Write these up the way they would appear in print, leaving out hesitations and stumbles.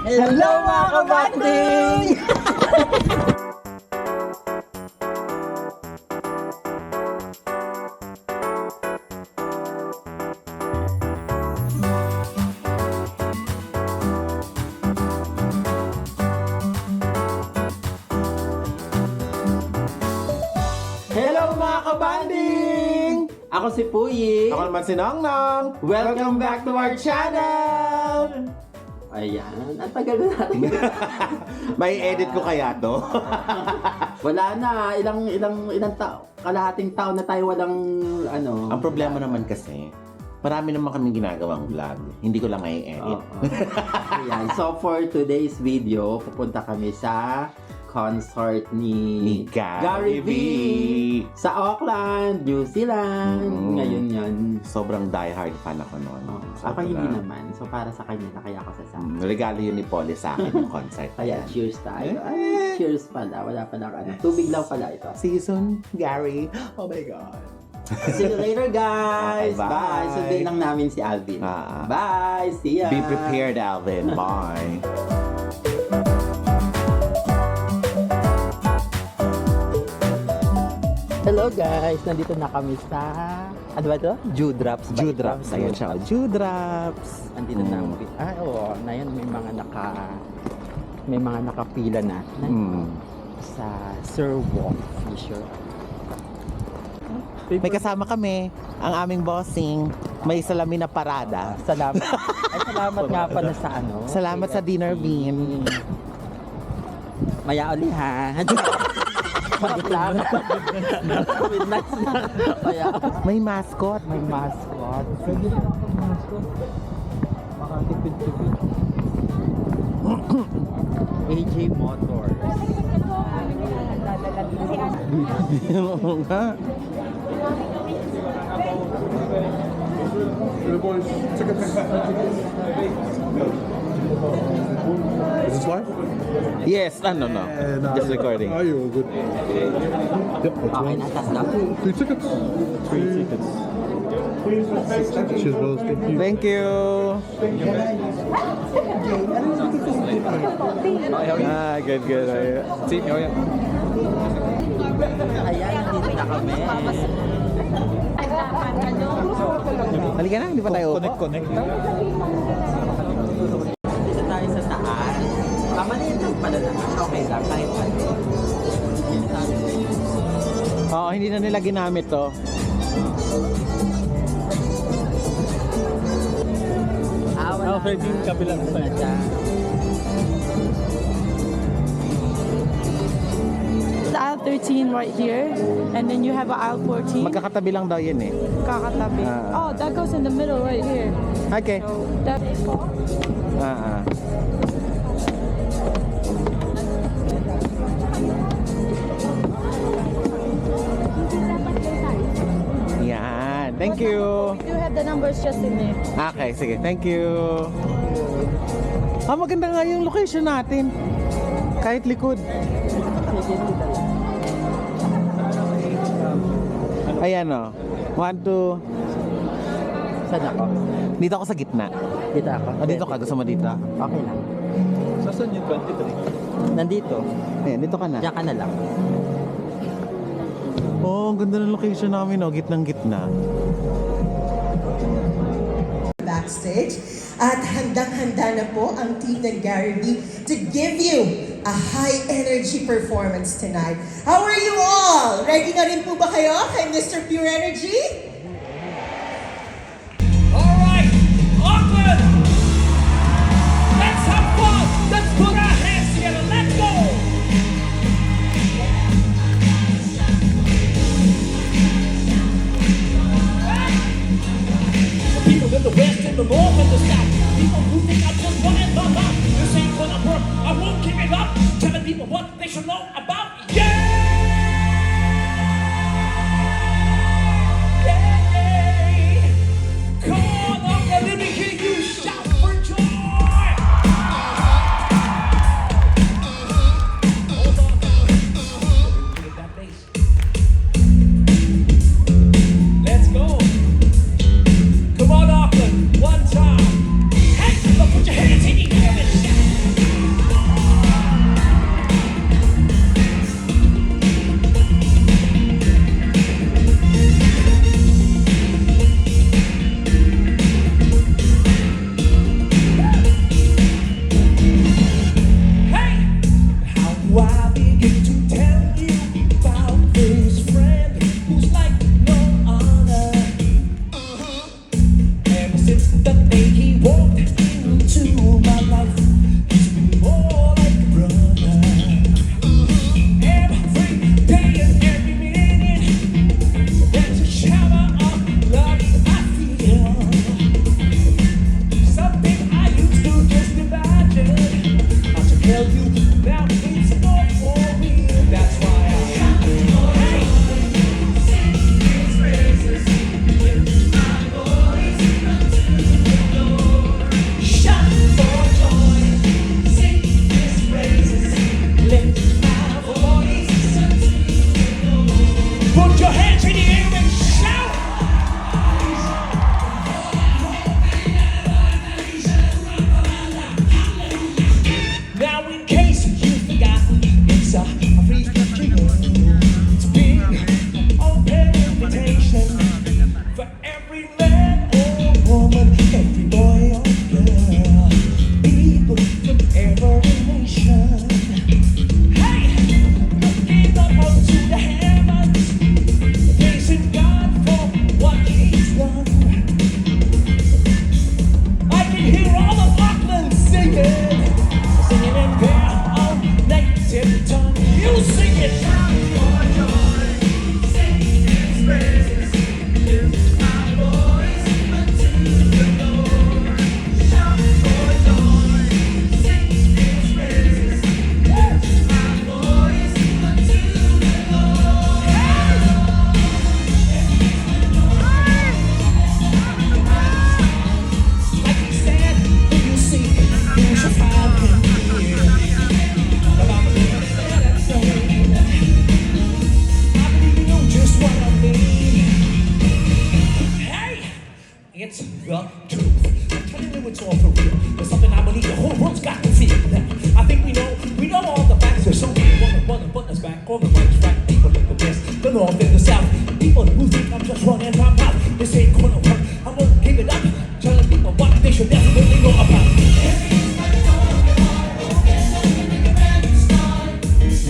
Hello mga kabanding! Hello mga kabanding! Ako si Puyi. Ako naman si Nongnong. Welcome back to our channel! Ayan, ang tagal na natin. May edit ko kaya to? Wala na, ilang kalahating taon na tayo walang ano. Ang problema naman kasi, marami naman kaming ginagawang vlog. Hindi ko lang i-edit. Ayan, so for today's video, pupunta kami sa concert ni Gary V. Sa Auckland, New Zealand. Ngayon yan. Sobrang diehard fan ako noon. Ako hindi naman. So para sa kanya na kaya ako sasama. Regalo yun ni Polly sa akin yung concert. Kaya cheers tayo. Ay, cheers pala. Wala pala tubig lang pala ito. See you soon, Gary. Oh my God. See you later, guys. Okay, bye. Sundin lang namin si Alvin. Bye. See ya. Be prepared, Alvin. Bye. Hello guys, nandito na kami sa ano ba ito? Dewdrops. Dewdrops. Ayan siya. Dewdrops. Nandito na kami. Oo, na yan may mga nakapila na sa Sir Walk Fisher. May kasama kami, ang aming bossing. May salamin na parada. Salamat. Ay, salamat nga pala sa ano. Salamat sa dinner bean. Maya uli ha. Pagod lang. Midnight na. Kaya. May mascot. May mascot. Pwede na pang mascot. Makatipid-tipid. AJ Motors. Is this live? Yes, no. Just recording. Are you good? Yep, that's Okay one. na, tas na. 3 tickets. 3 tickets. Cheers, brothers. Thank you. Thank you. Good. Ayan, nandito na kami. Halika na, hindi pa tayo upo. Connect. Dito tayo sa taas. Maliit lang pala naman. Okay lang, kahit ano. Oo, hindi na nila ginamit to. Wala. pwede yung kabilang side. Aisle 13 right here, and then you have an aisle 14. Magkakatabi lang daw yun eh. Kakatabi. Oh, that goes in the middle right here. Okay. So that Yan. Thank you. we do have the numbers just in there. Okay, sige. Thank you. Maganda nga yung location natin. Kahit likod. Ayan o. 1, 2. Saan ako? Dito ako sa gitna. Dito ako. Dito ka. Gusto mo dito? Okay lang. Saan yung 23? Nandito. Ayan, dito ka na. Diyan ka na lang. Oh, ang ganda ng location namin o. Gitnang gitna. Backstage at handang-handa na po ang team ng Gary V to give you a high energy performance tonight. How are you all? Ready na rin po ba kayo kay Mr. Pure Energy? Alright, Auckland! Let's have fun! Let's put our hands together, let's go! The people in the west, in the north, and the south. People who think I'm just one in the mouth. This ain't gonna work, I won't give it up. Telling people what they should know about. Yeah! Come on, Auckland, let me hear you shout for joy! Hold on. Get that bass. Let's go. Come on, Auckland, one time. Hey, put your hands in the air and shout. tell you now it's not for real. That's why I hey. Shout for joy, sing His praises, lift my voice. Put your hands in the air and shout. Now in case you've forgotten, it's a free it's a big open invitation for every man or woman, every boy or girl, people from every nation. Hey, looking up onto the heavens, praising God for what He's done. I can hear all of Auckland singing in their own native tongue. You sing it. Shout for joy, sing His praises, lift my voice unto the Lord. Shout for joy, sing His praises, lift my voice unto the Lord. Like He said, when you seek, you shall find Him. It's the truth. I'm telling you it's all for real. There's something I believe the whole world's got to feel. I think we know all the facts. There's so many women putting us back. All the rights, right? People in the west, the north and the south. People who think I'm just running my mouth. This ain't gonna work. I'm gonna give it up. Telling people what they should definitely know about.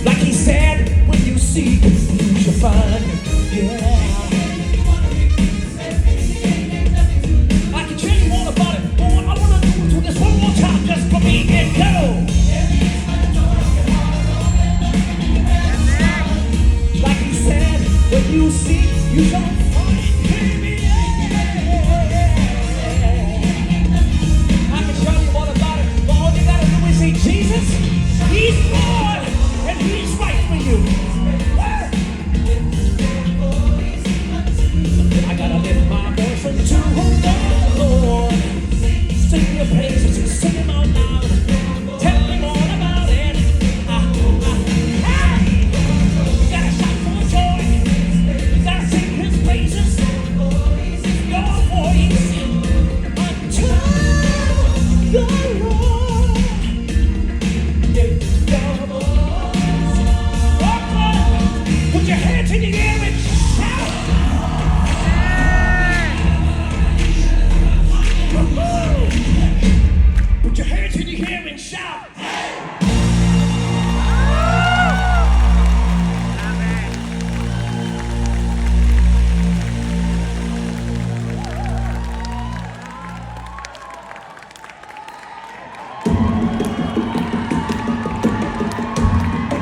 Like He said, when you seek, you shall find. Yeah. Just for me and go. Like He said, when you seek, you shall find. I can tell you all about it, but all you gotta do is say Jesus, He's Lord, and He's right for you. I gotta lift my voice unto the Lord. Sing your praises, sing them out loud. Tell them all about it. Hey! You gotta shout for joy. You gotta sing His praises. Your voice unto the Lord. Lift your voice. Put your hands in the air and shout. Put your hands in the air and shout.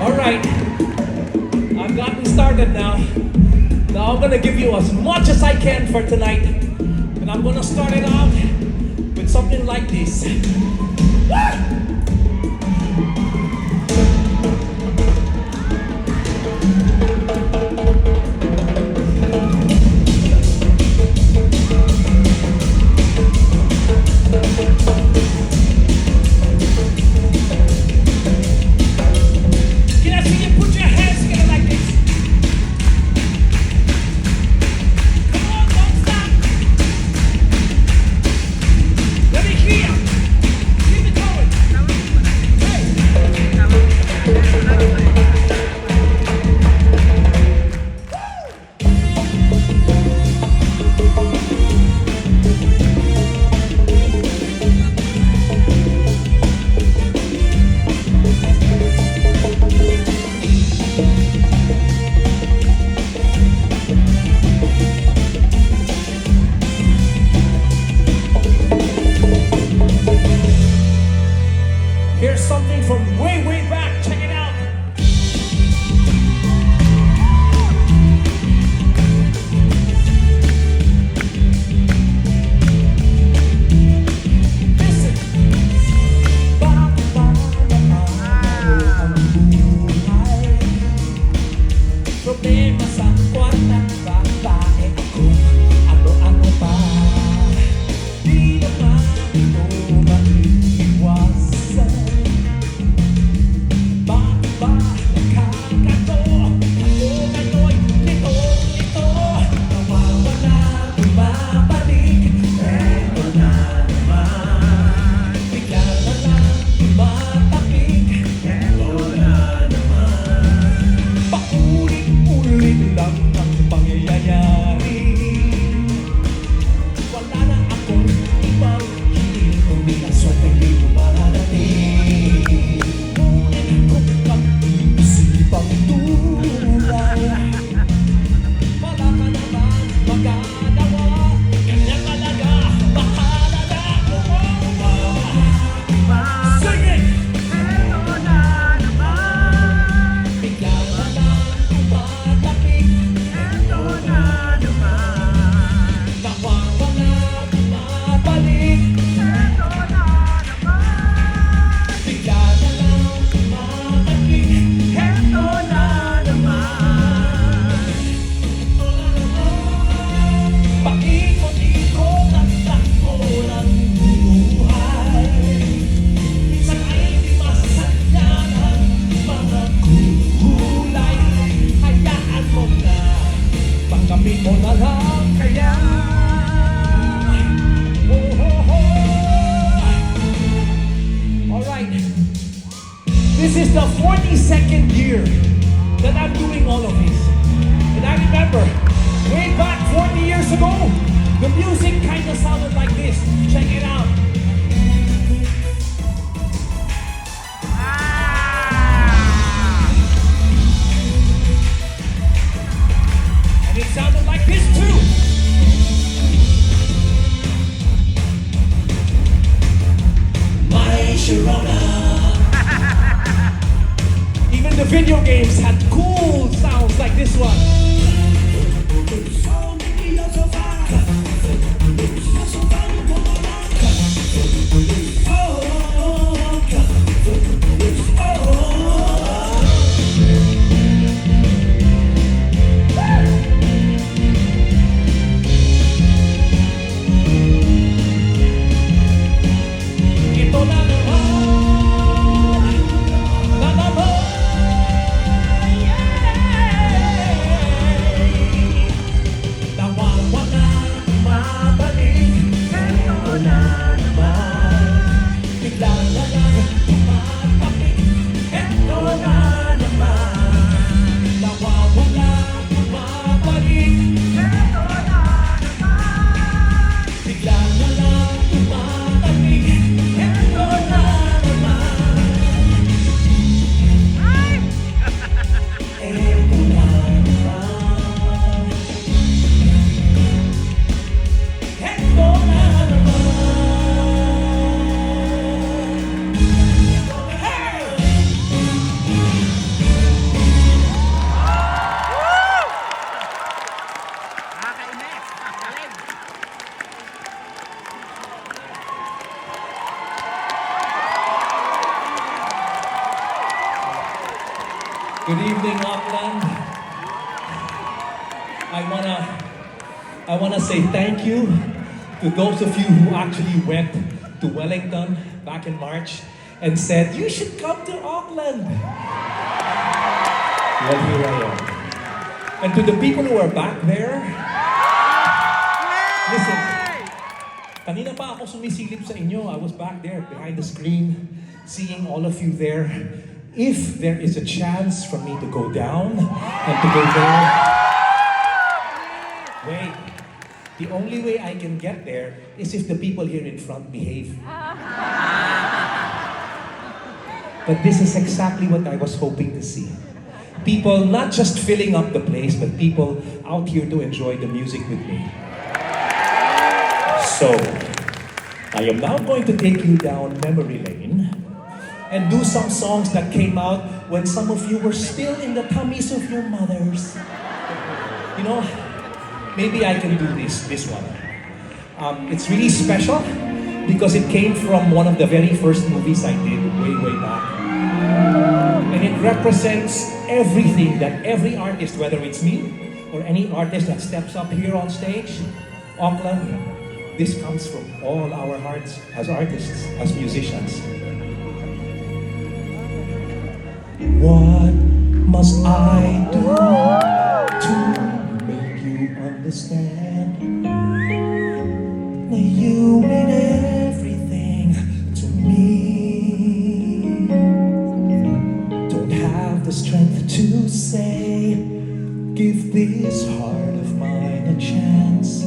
All right, I've gotten started now. Now I'm gonna give you as much as I can for tonight, and I'm gonna start it out with something like this. Can I see you put your hands together like this? Come on, don't stop. Let me hear you. Keep it going. Hey. Here's something from way, way back. Check it out. Listen. Ba, ba, ba, ba. This is the 42nd year that I'm doing all of this. And I remember, way back 40 years ago, the music kind of sounded like this. Check it out. And it sounded like this too. My Sharona. Even the video games had cool sounds like this one. Ito na naman, na naman. Nawawala, mabalik, ito na naman. Bigla na lang tumatabi, ito na naman. Nawawala, mabalik, ito na naman. Bigla na lang tumatabi, ito na naman. Ito na naman. Ito na naman. Hey! Good evening, Auckland. I wanna say thank you to those of you who actually went to Wellington back in March and said, you should come to Auckland. Well, here I am. And to the people who are back there, listen, kanina pa ako sumisilip sa inyo. I was back there behind the screen, seeing all of you there. If there is a chance for me to go down and to go there, wait. The only way I can get there is if the people here in front behave. But this is exactly what I was hoping to see. People not just filling up the place, but people out here to enjoy the music with me. So, I am now going to take you down memory lane and do some songs that came out when some of you were still in the tummies of your mothers. You know, maybe I can do this one. It's really special because it came from one of the very first movies I did way back. And it represents everything that every artist, whether it's me or any artist that steps up here on stage, Auckland, this comes from all our hearts as artists, as musicians. What must I do to make you understand that you mean everything to me? Don't have the strength to say, give this heart of mine a chance,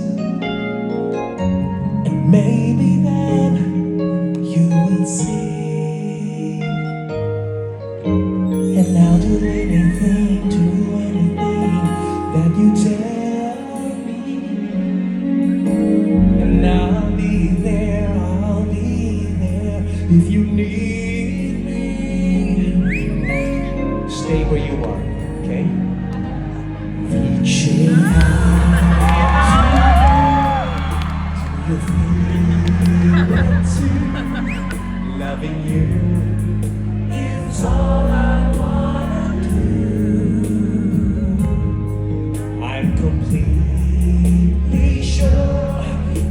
and maybe then you will see. And I'll do anything that you tell me. And I'll be there if you need me. Stay where you are, okay? Reaching out to your feet, loving you is all I wanna do. I'm completely sure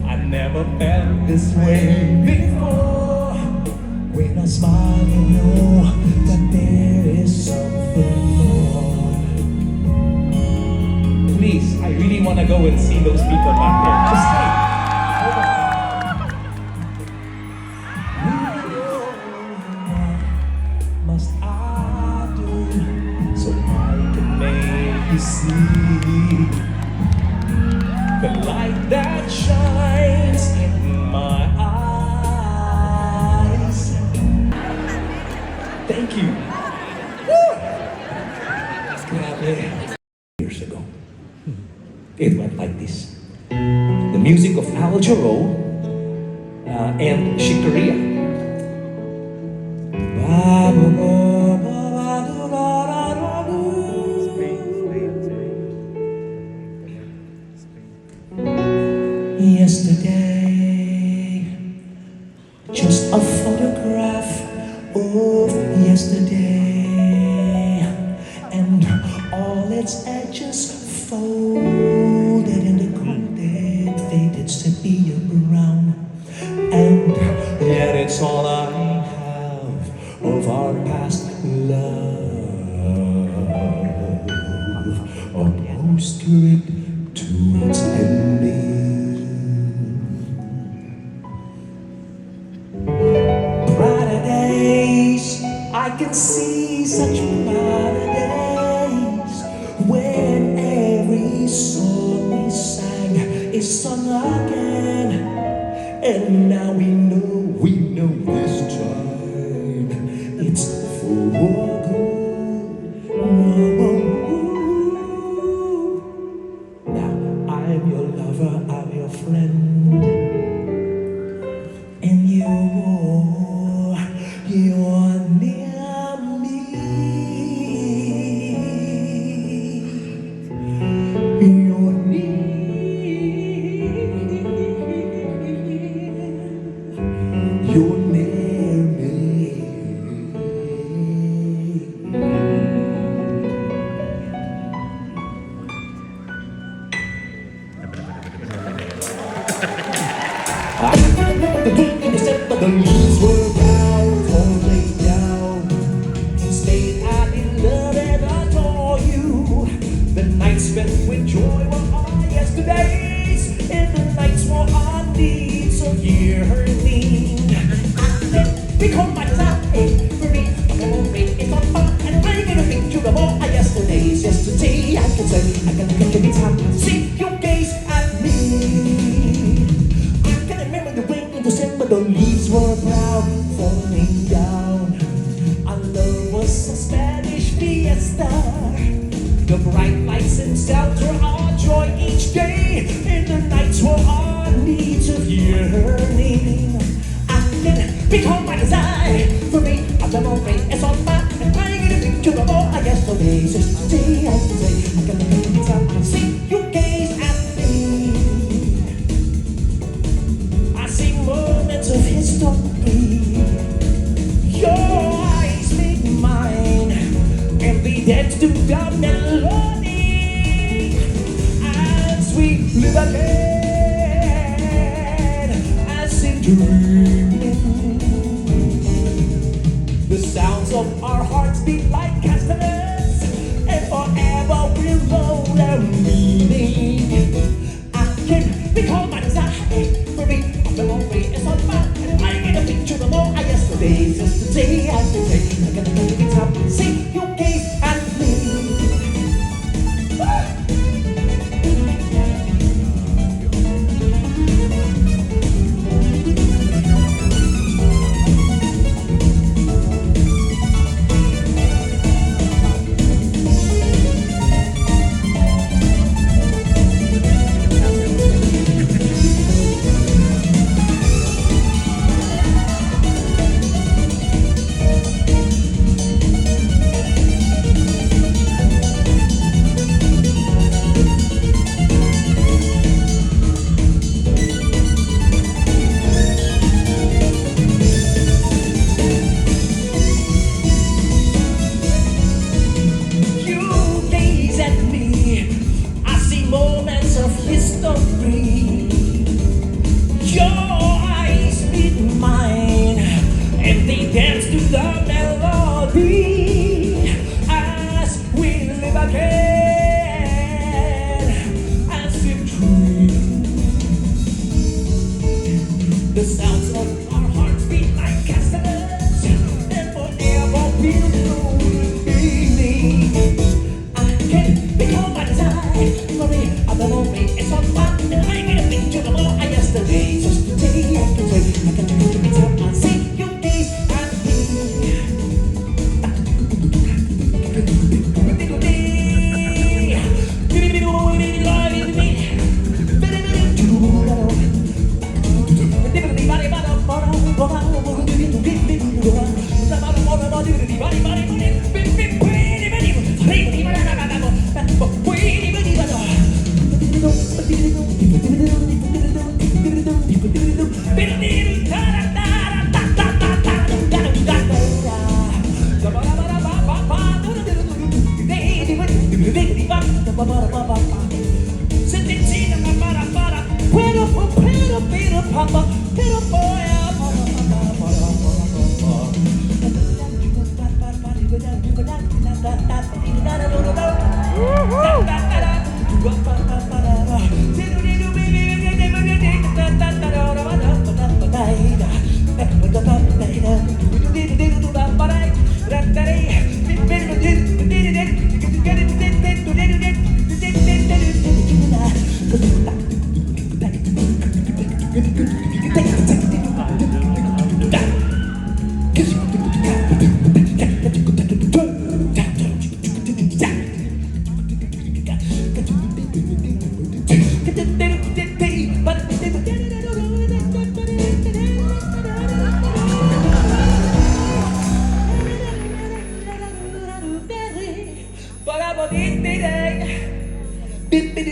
I never felt this way before. When I smile, you know that there is something more. Please, I really want to go and see those people back there. Just stay. Hold on. Must I you see the light that shines in my eyes. Thank you. Woo! Grabe. Years ago, it went like this. The music of Al Jarreau and Shikaria. Yesterday, just a photograph of yesterday, and all its edges folded in the golden faded sepia brown, and yet it's all I have of our past love, a postscript to its ending. Brighter days, I can see such brighter days, when every song we sang is sung again. And now we know this time it's for good. Now I'm your lover, I'm your friend, and you're near me. You're near. You're near me. The leaves were brown, all laid down. Instead, I did love and adore you. The nights spent with joy were all yesterdays, and the nights were our needs of yearning. Become my desire for me, a memory is on fire, and I get a picture of all our yesterdays. Yesterday, I can say, I can look every time I see your gaze at me. I can remember the rain in December, the leaves were brown, falling down. Our love was a Spanish fiesta. The bright lights and sounds were our joy each day, and the nights were our needs of yearning. I can become my desire for me, a memory is on fire, and I get a picture of all our yesterdays. Yesterday, I can say, I can look every time I see you gaze at me. I see moments of history. Your eyes make mine, and they dance to the melody as we live again, as in dreaming. The sounds of our hearts beat like castanets, and forever we'll know their meaning. I can recall my desire for me, a memory is on fire, and I get a picture of all our yesterdays. Yesterday, I can say, I can look every time, see you gaze at me. The sounds of our hearts beat like castanets, and forever we'll know the meaning. I can become You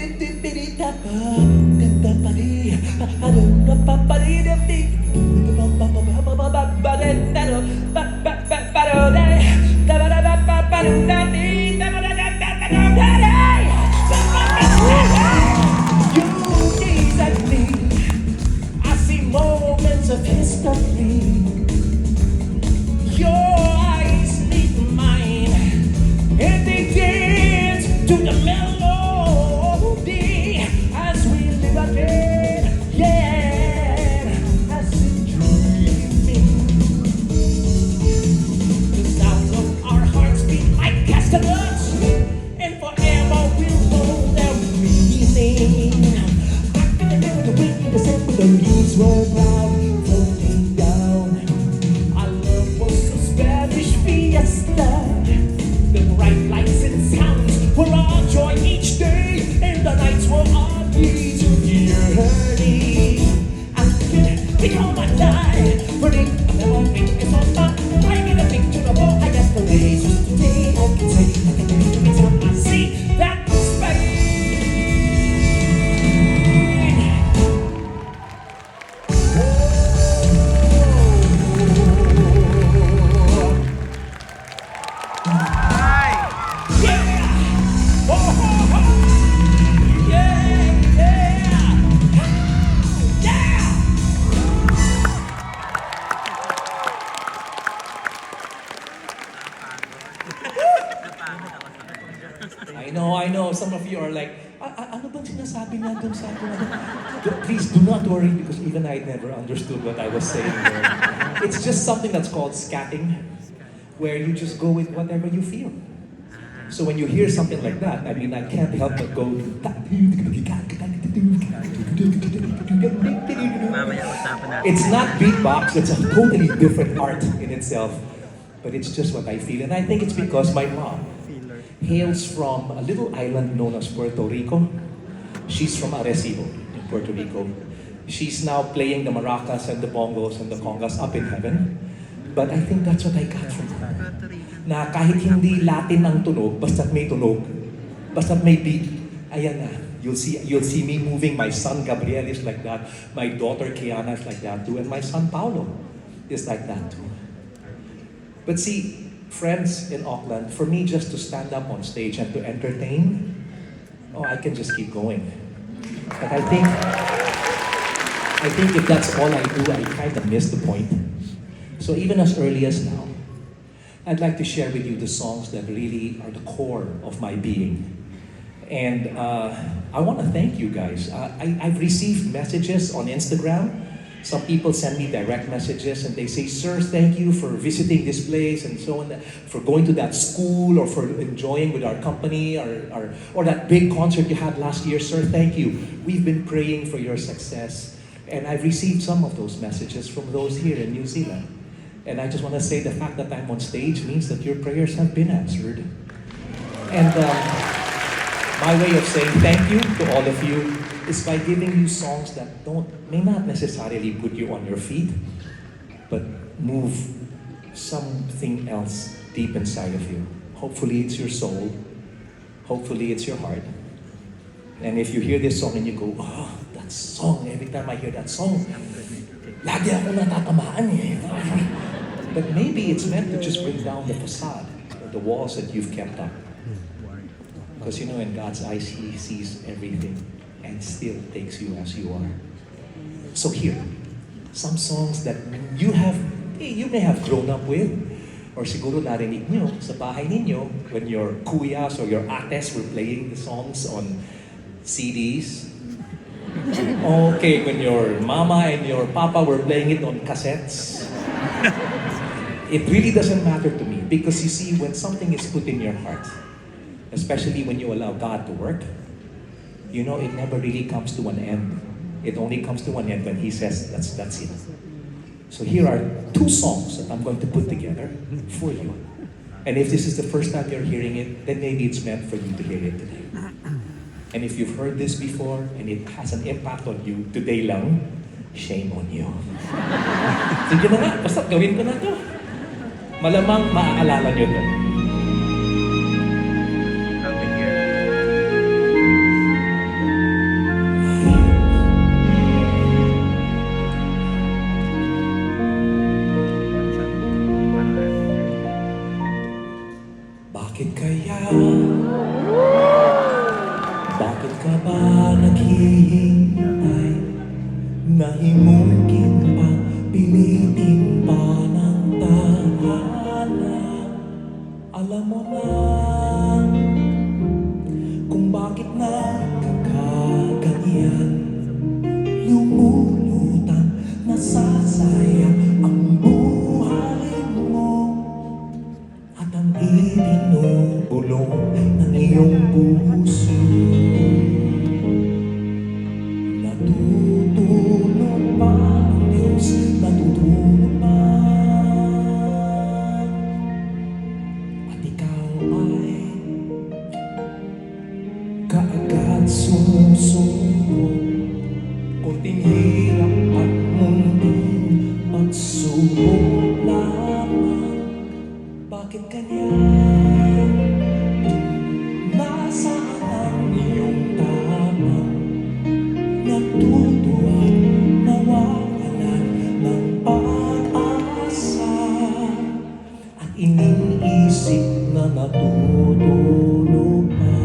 gaze at me, I see moments of history. Your eyes meet mine, and they dance to the melody as we live again, yeah, as if dreaming. The sounds of our hearts beat like castanets, and forever we'll hold their meaning. I can remember the wind in December, the leaves were brown, floating down. Our love was a Spanish fiesta. The bright lights and sounds were our joy each day, and the nights were our key to journey. I can become my life, burning a memory is on fire. I get a picture of all I aspirations today. I can say, I can do every time I see that Spain. I know, some of you are like, ano bang sinasabi niya dun sa akin? Please do not worry because even I never understood what I was saying there. It's just something that's called scatting, where you just go with whatever you feel. So when you hear something like that, I mean, I can't help but go. It's not beatbox, it's a totally different art in itself, but it's just what I feel. And I think it's because my mom hails from a little island known as Puerto Rico. She's from Arecibo in Puerto Rico. She's now playing the maracas and the bongos and the congas up in heaven. But I think that's what I got from her. Na kahit hindi Latin ang tunog, basta't may tunog, basta't may beat, ayan na. You'll see me moving. My son Gabriel is like that. My daughter Kiana is like that too. And my son Paulo is like that too. But see, friends in Auckland, for me just to stand up on stage and to entertain, oh, I can just keep going. But I think if that's all I do, I kind of miss the point. So even as early as now, I'd like to share with you the songs that really are the core of my being. And I want to thank you guys. I've received messages on Instagram. Some people send me direct messages and they say, "Sir, thank you for visiting this place and so on, for going to that school or for enjoying with our company or that big concert you had last year. Sir, thank you. We've been praying for your success." And I've received some of those messages from those here in New Zealand. And I just want to say the fact that I'm on stage means that your prayers have been answered. And my way of saying thank you to all of you is by giving you songs that may not necessarily put you on your feet, but move something else deep inside of you. Hopefully it's your soul. Hopefully it's your heart. And if you hear this song and you go, "Oh, that song, every time I hear that song, lagi ako natatamaan eh." But maybe it's meant to just bring down the facade, or the walls that you've kept up. Because you know, in God's eyes, He sees everything and still takes you as you are. So here, some songs that you may have grown up with, or siguro narinig nyo sa bahay ninyo when your kuyas or your ates were playing the songs on CDs. Okay, when your mama and your papa were playing it on cassettes. It really doesn't matter to me because you see, when something is put in your heart, especially when you allow God to work, you know, it never really comes to an end. It only comes to an end when He says, that's it. So here are two songs that I'm going to put together for you. And if this is the first time you're hearing it, then maybe it's meant for you to hear it today. And if you've heard this before and it has an impact on you today lang, shame on you. Sige na nga, basta gawin ko na to. Malamang maaalala nyo to. Bakit kaya? Bakit ka ba naghihintay? Nahimungkin pa, pilitin pa ng tadhana. Alam mo na kung bakit nagkakaganyan. Lumulutang, nasasayang ang buhay mo at ang itinubulong ng iyong puso. Natutulog pa ang Diyos, natutulog pa, at ikaw ay kaagad sumusuko. Kunting hirap at munting pagsubok lamang. Bakit ganyan? Nasaan ang iyong tapang? Natutuwa, nawawalan ng pag-asa, at iniisip na natutulog pa.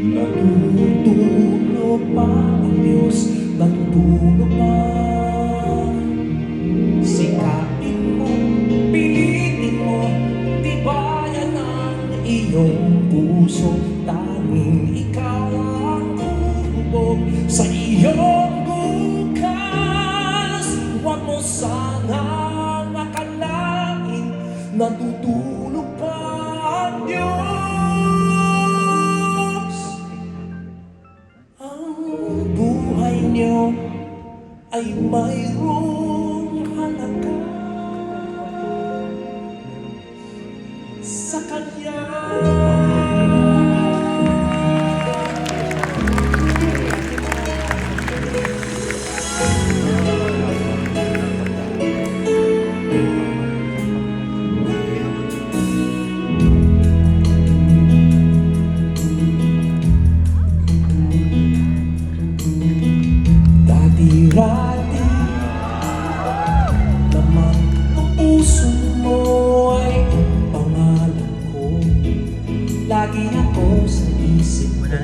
Natutulog pa ang Diyos, natutulog pa. Sikapin mo, pilitin mo, tibayan ang iyong puso. Tanging ikaw ang hubog sa iyong bukas. Huwag mo sanang akalain natutulog pa ang Diyos. Ang buhay niyo ay mayroong halaga sa Kanya. Dati-dati naman ang puso mo ay pangalan ko. Lagi ako sa isip mo.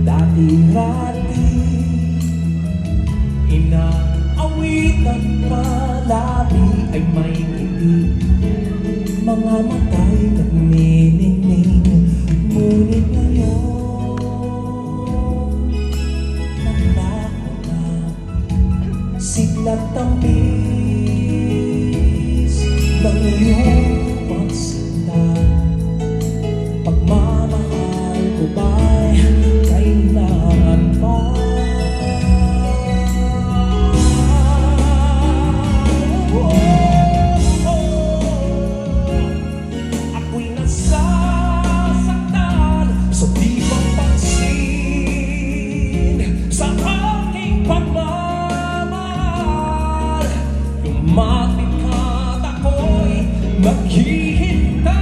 Dati-dati inaawitan palagi ay may ngiti. Mga mata'y nagniningning. Ngunit ngayon siglat tamis ng iyong pagsinta. Pagmamahal ko ba'y kailangan pa? Ako'y nasasaktan sa di pagpansin sa aking pagmamahal. Lumapit ka't ako'y naghihintay.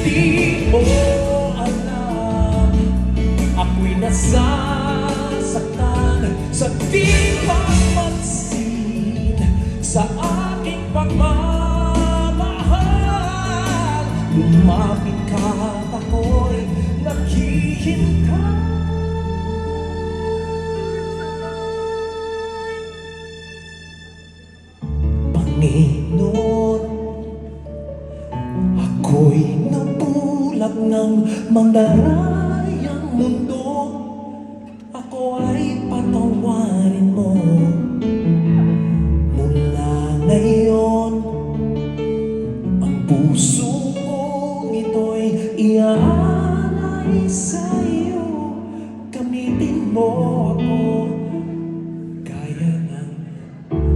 Di mo alam, ako'y nasasaktan sa di pagpansin sa aking pagmamahal. Lumapit ka't ako'y naghihintay. Panginoon, ako'y nabulag ng mandarayang mundo. Ako ay patawarin mo. Mula ngayon, ang puso kong ito'y iaalay sa iyo. Gamitin mo ako gaya ng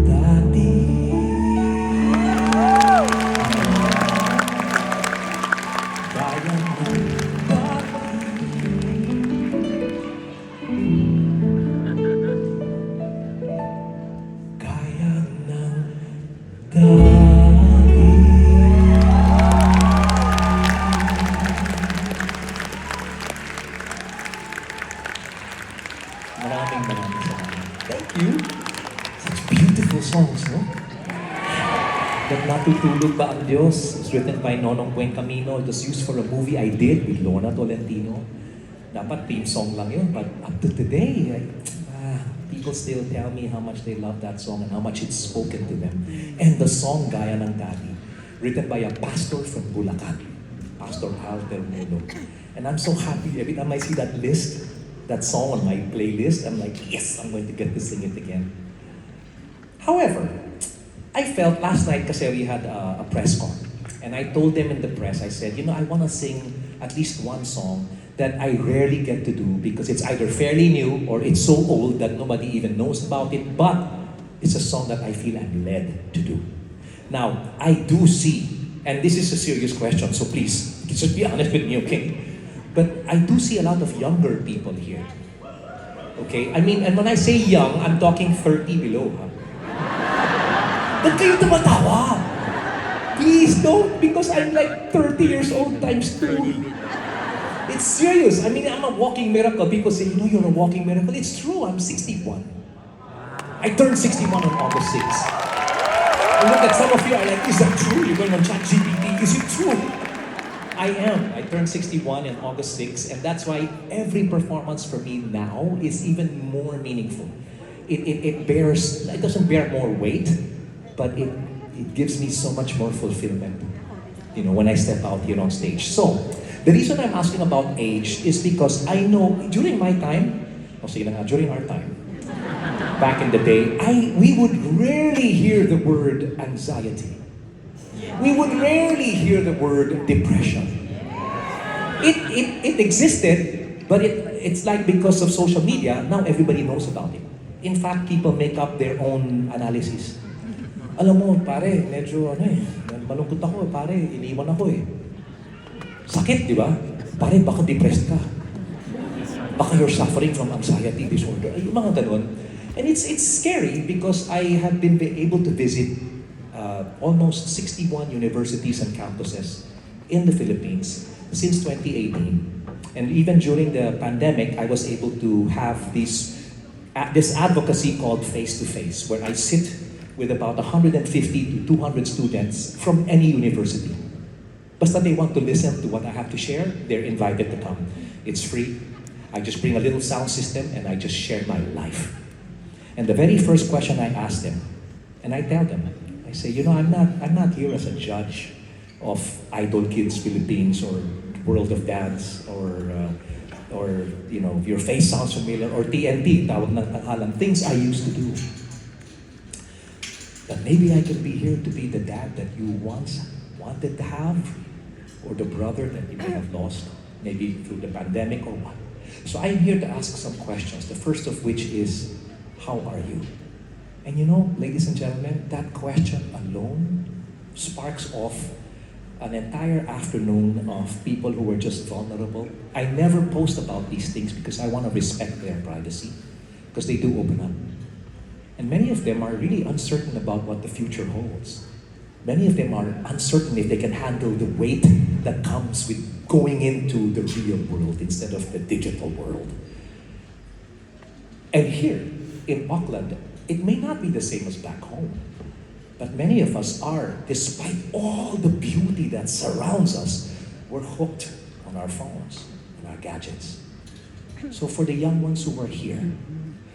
dati. Gaya ng dati. Gaya ng dati. That Natutulog Ba Ang Diyos was written by Nonong Buen Camino. It was used for a movie I did with Lorna Tolentino. Dapat theme song lang yun, but up to today, people still tell me how much they love that song and how much it's spoken to them. And the song Gaya ng Dati, written by a pastor from Bulacan, Pastor Al Termulo. And I'm so happy every time I see that list, that song on my playlist, I'm like, yes, I'm going to get to sing it again. However, I felt last night kasi we had a press con. And I told them in the press, I said, I want to sing at least one song that I rarely get to do because it's either fairly new or it's so old that nobody even knows about it, but it's a song that I feel I'm led to do. Now, I do see, and this is a serious question, so please, just be honest with me, okay? But I do see a lot of younger people here. Okay? I mean, and when I say young, I'm talking 30 below, huh? Ba't kayo tumatawa? Please don't, because I'm like 30 years old times 2. It's serious. I mean, I'm a walking miracle. People say, you're a walking miracle. It's true, I'm 61. I turned 61 on August 6th. And look at some of you are like, is that true? You're going on ChatGPT. Is it true? I am. I turned 61 on August 6th, and that's why every performance for me now is even more meaningful. It doesn't bear more weight, but it gives me so much more fulfillment, when I step out here on stage. So, the reason I'm asking about age is because I know during my time, during our time, back in the day, we would rarely hear the word anxiety. We would rarely hear the word depression. It existed, but it's like because of social media, now everybody knows about it. In fact, people make up their own analysis. Alam mo, pare, medyo malungkot ako, pare, iniwan ako eh. Sakit, di ba? Pare, baka depressed ka. Baka you're suffering from anxiety disorder. Ay, yung mga ganun. And it's scary because I have been able to visit almost 61 universities and campuses in the Philippines since 2018. And even during the pandemic, I was able to have this advocacy called Face to Face, where I sit with about 150 to 200 students from any university. Basta they want to listen to what I have to share, they're invited to come. It's free. I just bring a little sound system and I just share my life. And the very first question I ask them, and I tell them, I say, I'm not here as a judge of Idol Kids Philippines or World of Dance or your face sounds familiar or TNT, tawag ng tanghalan, things I used to do. But maybe I can be here to be the dad that you once wanted to have, or the brother that you may have lost, maybe through the pandemic or what. So I'm here to ask some questions, the first of which is, how are you? And ladies and gentlemen, that question alone sparks off an entire afternoon of people who were just vulnerable. I never post about these things because I want to respect their privacy, because they do open up. And many of them are really uncertain about what the future holds. Many of them are uncertain if they can handle the weight that comes with going into the real world instead of the digital world. And here in Auckland, it may not be the same as back home, but many of us are, despite all the beauty that surrounds us, we're hooked on our phones, on our gadgets. So for the young ones who are here,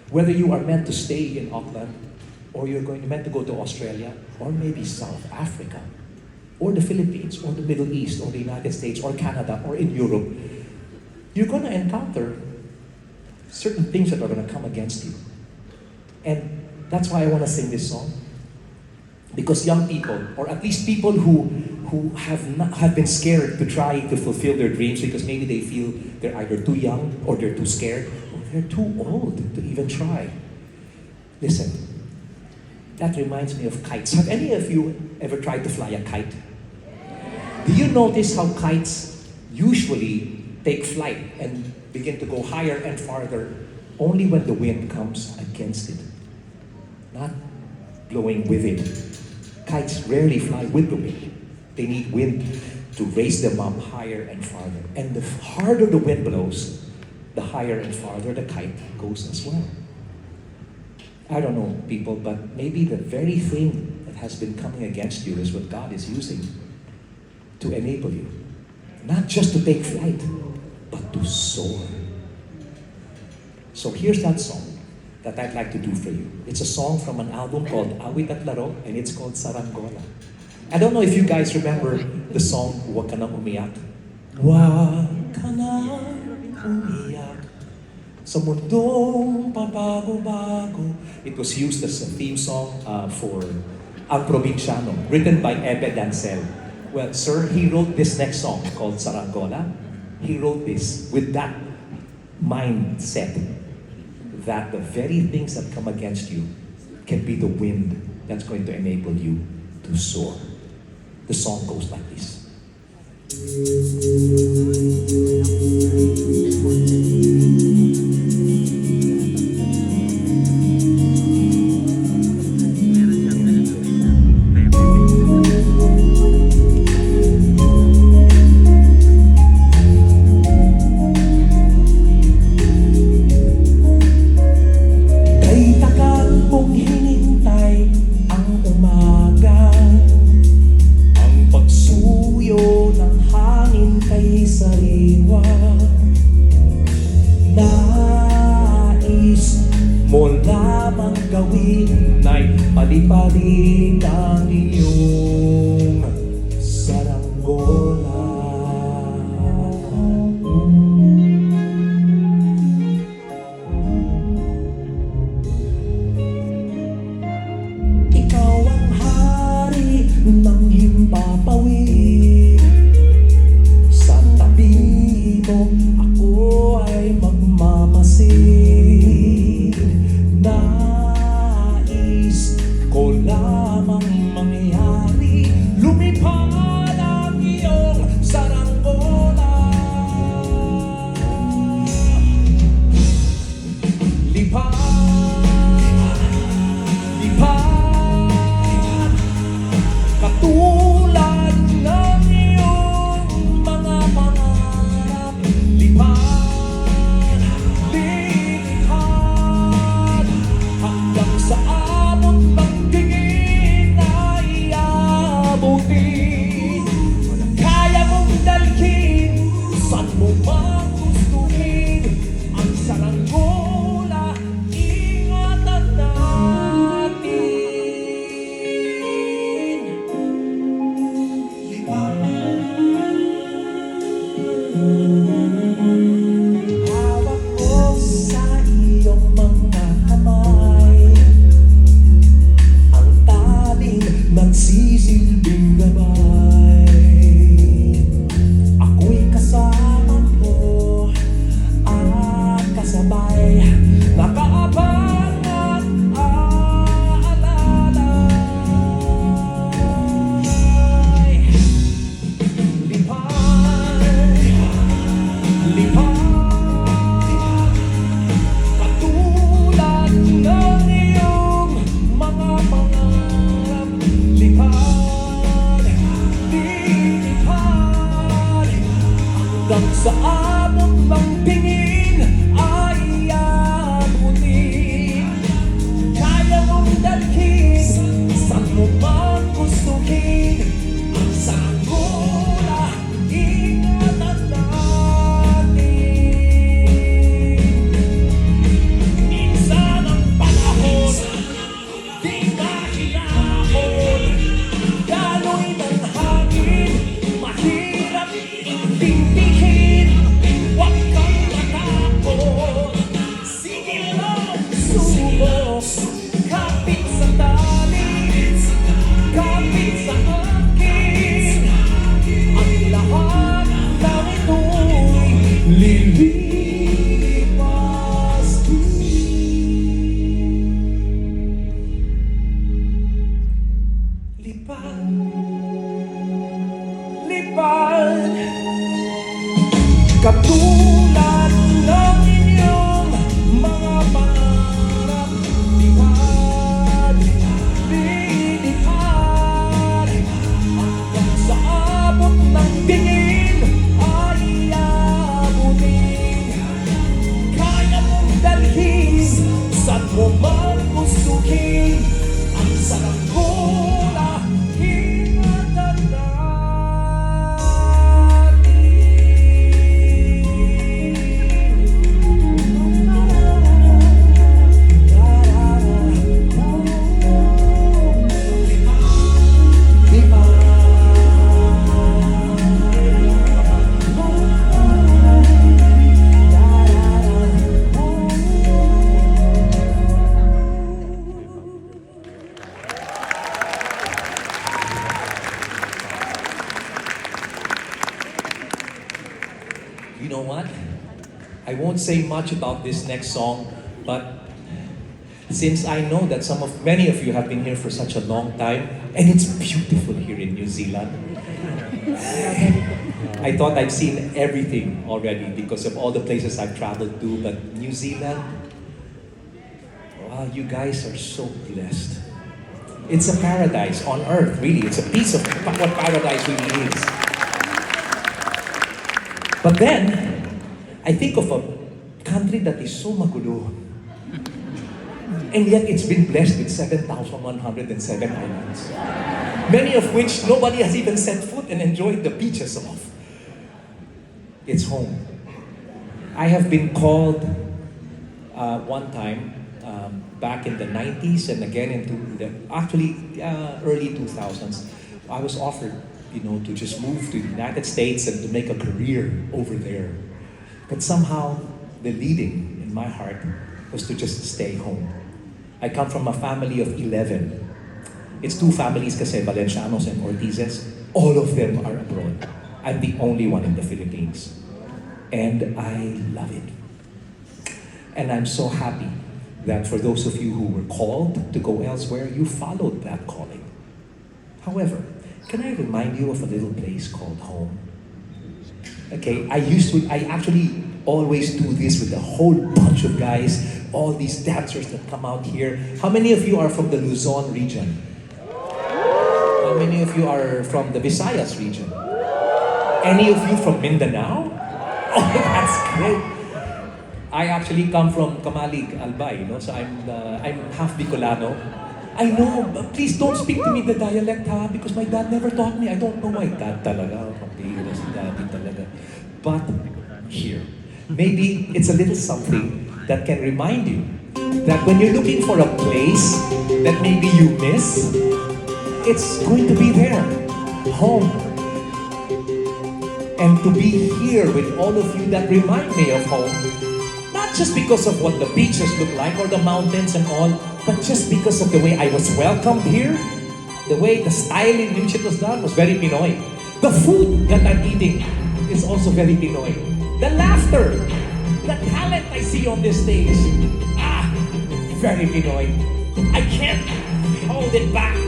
whether you are meant to stay in Auckland, or you're meant to go to Australia, or maybe South Africa, or the Philippines, or the Middle East, or the United States, or Canada, or in Europe, you're going to encounter certain things that are going to come against you. And that's why I want to sing this song. Because young people, or at least people who have been scared to try to fulfill their dreams because maybe they feel they're either too young, or they're too scared, or they're too old to even try. Listen, that reminds me of kites. Have any of you ever tried to fly a kite? Do you notice how kites usually take flight and begin to go higher and farther only when the wind comes against it, not blowing with it? Kites rarely fly with the wind. They need wind to raise them up higher and farther. And the harder the wind blows, the higher and farther the kite goes as well. I don't know, people, but maybe the very thing that has been coming against you is what God is using to enable you. Not just to take flight, but to soar. So here's that song that I'd like to do for you. It's a song from an album called Awit at Laro, and it's called Saranggola. I don't know if you guys remember the song, Huwag Ka Nang Umiyak. Huwag ka nang umiyak sa mundong pabago-bago. It was used as a theme song for Unforgettable, written by Ebe Dancel. Well, sir, he wrote this next song called Saranggola. He wrote this with that mindset that the very things that come against you can be the wind that's going to enable you to soar. The song goes like this. Kay tagal kong hinintay ang umaga, ang pagsuyo ng hangin kay sariwa. Nais mo lamang gawin ay paliparin ang iyong saranggola. Ikaw ang hari ng himpapawid. Sa tabi mo ako ay magmamasid. Nais ko lamang mangyari, lumipad ang iyong saranggola. Lipad, lipad, katulad ng iyong mga pangarap. Lipad, lipad, hanggang sa abot ng tingin ay abutin. Kaya mong dalhin, saan mo man gustuhin, ang saranggola, ingatan natin. Hawak ko sa iyong mga kamay ang taling nagsisilbing gabay. Ako'y kasama mo at kasabay, nakaabang at aalalay. Lipad, lipad, katulad ng iyong mga pangarap. Lipad, lipad, hanggang sa abot ng tingin ay abutin. Kaya mong dalhin, saan mo man gustuhin, ang saranggola, ingatan natin. Minsan ang panahon, di mahinahon, daloy ng hangin, mahirap intindihin. Huwag kang matakot, sige lang, subok. Kapit sa tali, kapit sa akin, ang lahat ng ito'y lilipas din. Lipad, lipad, katulad ng inyong mga pangarap. Lipad, lilipad, hanggang sa abot ng tingin ay abutin. Kaya mong dalhin, saan mo man gustuhin, ang saranggola, You know what? I won't say much about this next song, but since I know that many of you have been here for such a long time, and it's beautiful here in New Zealand, I thought I've seen everything already because of all the places I've traveled to, but New Zealand, wow, you guys are so blessed. It's a paradise on earth, really. It's a piece of what paradise really is. But then, I think of a country that is so magulo. And yet it's been blessed with 7,107 islands. Many of which nobody has even set foot and enjoyed the beaches of. It's home. I have been called one time, back in the 90s and again into the early 2000s, I was offered, to just move to the United States and to make a career over there. But somehow, the leading in my heart was to just stay home. I come from a family of 11. It's 2 families kasi, Valencianos and Ortizes. All of them are abroad. I'm the only one in the Philippines. And I love it. And I'm so happy that for those of you who were called to go elsewhere, you followed that calling. However, can I remind you of a little place called home? Okay, I actually always do this with a whole bunch of guys, all these dancers that come out here. How many of you are from the Luzon region? How many of you are from the Visayas region? Any of you from Mindanao? Oh, that's great. I actually come from Kamalig, Albay, so I'm half Bicolano. I know, but please don't speak to me the dialect, ha? Because my dad never taught me. I don't know my dad talaga. Pagpihira si daddy talaga. But here, maybe it's a little something that can remind you that when you're looking for a place that maybe you miss, it's going to be there, home. And to be here with all of you that remind me of home, not just because of what the beaches look like or the mountains and all, but just because of the way I was welcomed here, the way the style in which it was done was very Pinoy. The food that I'm eating is also very Pinoy. The laughter, the talent I see on this stage, very Pinoy. I can't hold it back.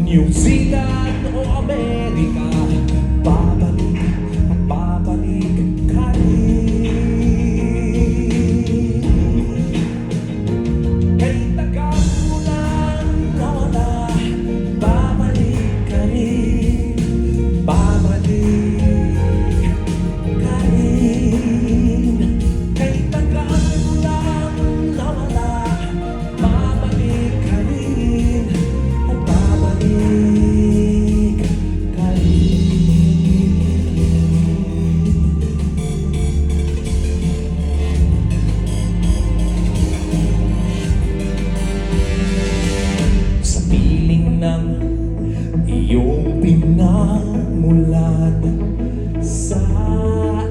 New Zealand o Amerika, babalik at babalik ka rin. Kay tagal mo lang nawala, babalik ka rin, babalik ka rin. Kay tagal mo lang nawala, babalik ka rin, at babalik ka rin. Sa piling ng iyong pinagmulan, sa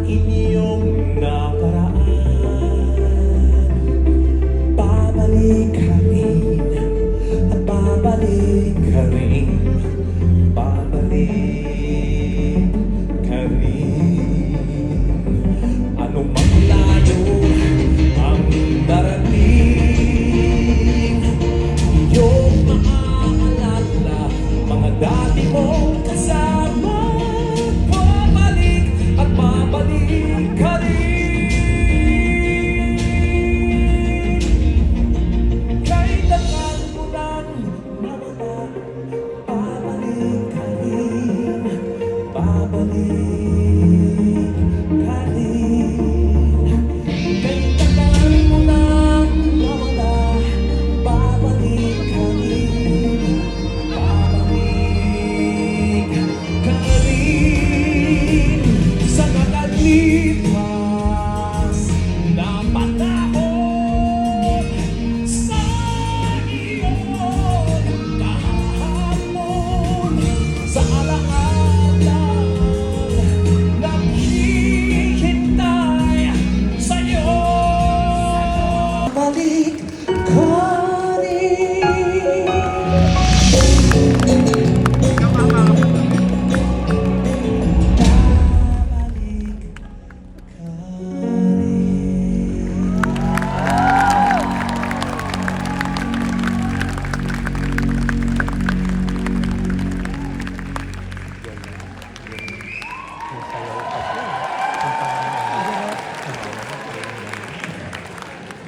inyong nakaraan, babalik ka rin, at babalik ka rin, babalik ka rin. Ano mang layo ang darating, iyong maaalala mga dati mong kasama. Babalik at babalik ka rin. Kahit tagal mo lang nawala, babalik ka rin,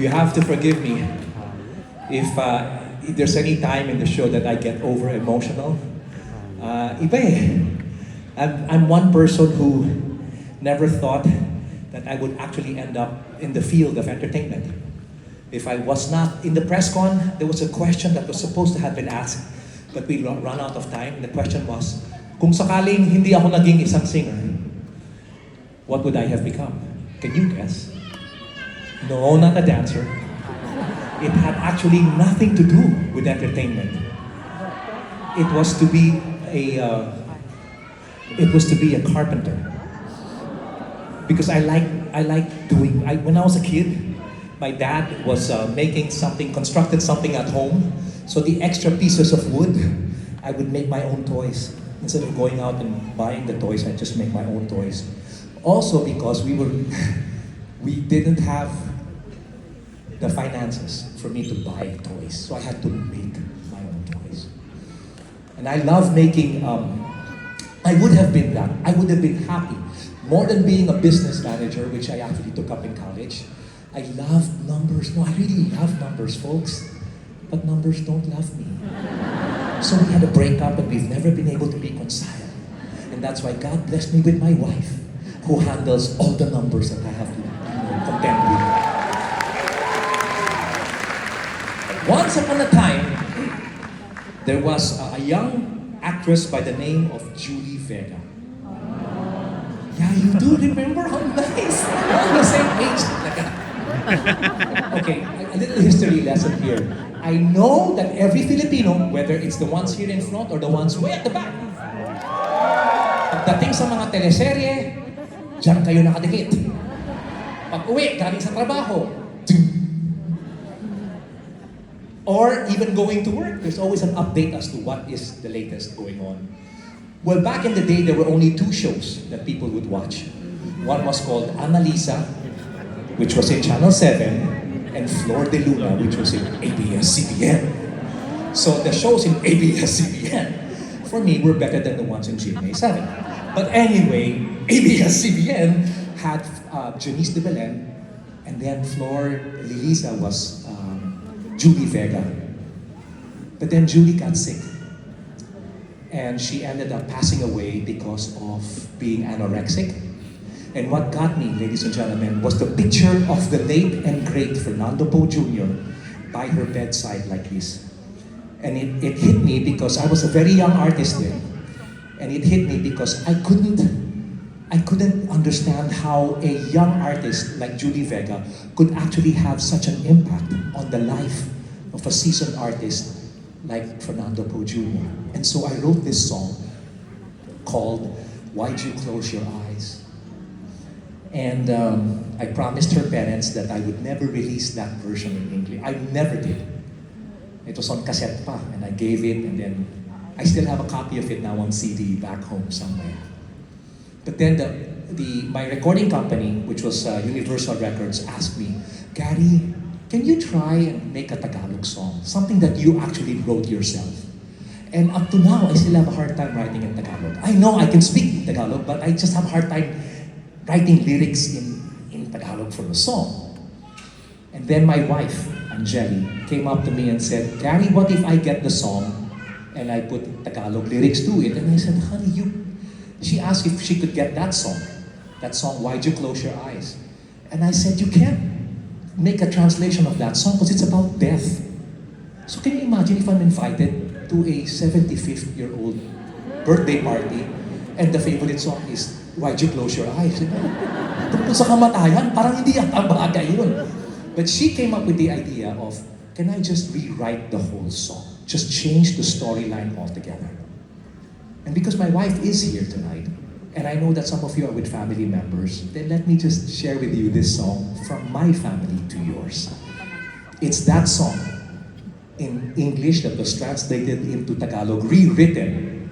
you have to forgive me if there's any time in the show that I get over emotional. Iba eh. I'm one person who never thought that I would actually end up in the field of entertainment. If I was not in the press con, there was a question that was supposed to have been asked, but we run out of time. The question was, kung sakaling hindi ako naging isang singer, what would I have become? Can you guess? No, not a dancer. It had actually nothing to do with entertainment. It was to be a carpenter. Because I like doing. When I was a kid, my dad was constructed something at home. So the extra pieces of wood, I would make my own toys. Instead of going out and buying the toys, I just make my own toys. Also because we didn't have the finances for me to buy toys. So I had to make my own toys. And I love making, I would have been happy. More than being a business manager, which I actually took up in college. I love numbers. No, I really love numbers, folks. But numbers don't love me. So we had a breakup and we've never been able to reconcile. And that's why God blessed me with my wife, who handles all the numbers that I have to contend with. Once upon a time, there was a young actress by the name of Julie Vega. Yeah, you do remember? How nice! We're the same age. Okay, a little history lesson here. I know that every Filipino, whether it's the ones here in front or the ones way at the back, pagdating sa mga teleserye, diyan kayo nakadikit. Pag-uwi, galing sa trabaho, or even going to work, there's always an update as to what is the latest going on. Well, back in the day, there were only two shows that people would watch. One was called Annalisa, which was in Channel 7, and Flor de Luna, which was in ABS-CBN. So the shows in ABS-CBN, for me, were better than the ones in GMA7. But anyway, ABS-CBN had Janice de Belen, and then Flor Liliza was Julie Vega. But then Julie got sick. And she ended up passing away because of being anorexic. And what got me, ladies and gentlemen, was the picture of the late and great Fernando Poe Jr. by her bedside like this. And it hit me because I was a very young artist then. And it hit me because I couldn't understand how a young artist like Julie Vega could actually have such an impact on the life of a seasoned artist like Fernando Poe Jr. And so I wrote this song called Why'd You Close Your Eyes? And I promised her parents that I would never release that version in English. I never did. It was on cassette pa, and I gave it, and then I still have a copy of it now on CD back home somewhere. But then my recording company, which was Universal Records, asked me, Gary, can you try and make a Tagalog song? Something that you actually wrote yourself. And up to now, I still have a hard time writing in Tagalog. I know I can speak Tagalog, but I just have a hard time writing lyrics in Tagalog for a song. And then my wife, Angeli, came up to me and said, Gary, what if I get the song and I put Tagalog lyrics to it? And I said, honey, she asked if she could get that song, Why'd You Close Your Eyes? And I said, you can't make a translation of that song because it's about death. So can you imagine if I'm invited to a 75th-year-old birthday party and the favorite song is Why'd You Close Your Eyes? Tungkol sa kamatayan, parang hindi yata bagay yun. But she came up with the idea of, can I just rewrite the whole song? Just change the storyline altogether. And because my wife is here tonight, and I know that some of you are with family members, then let me just share with you this song from my family to yours. It's that song in English that was translated into Tagalog, rewritten,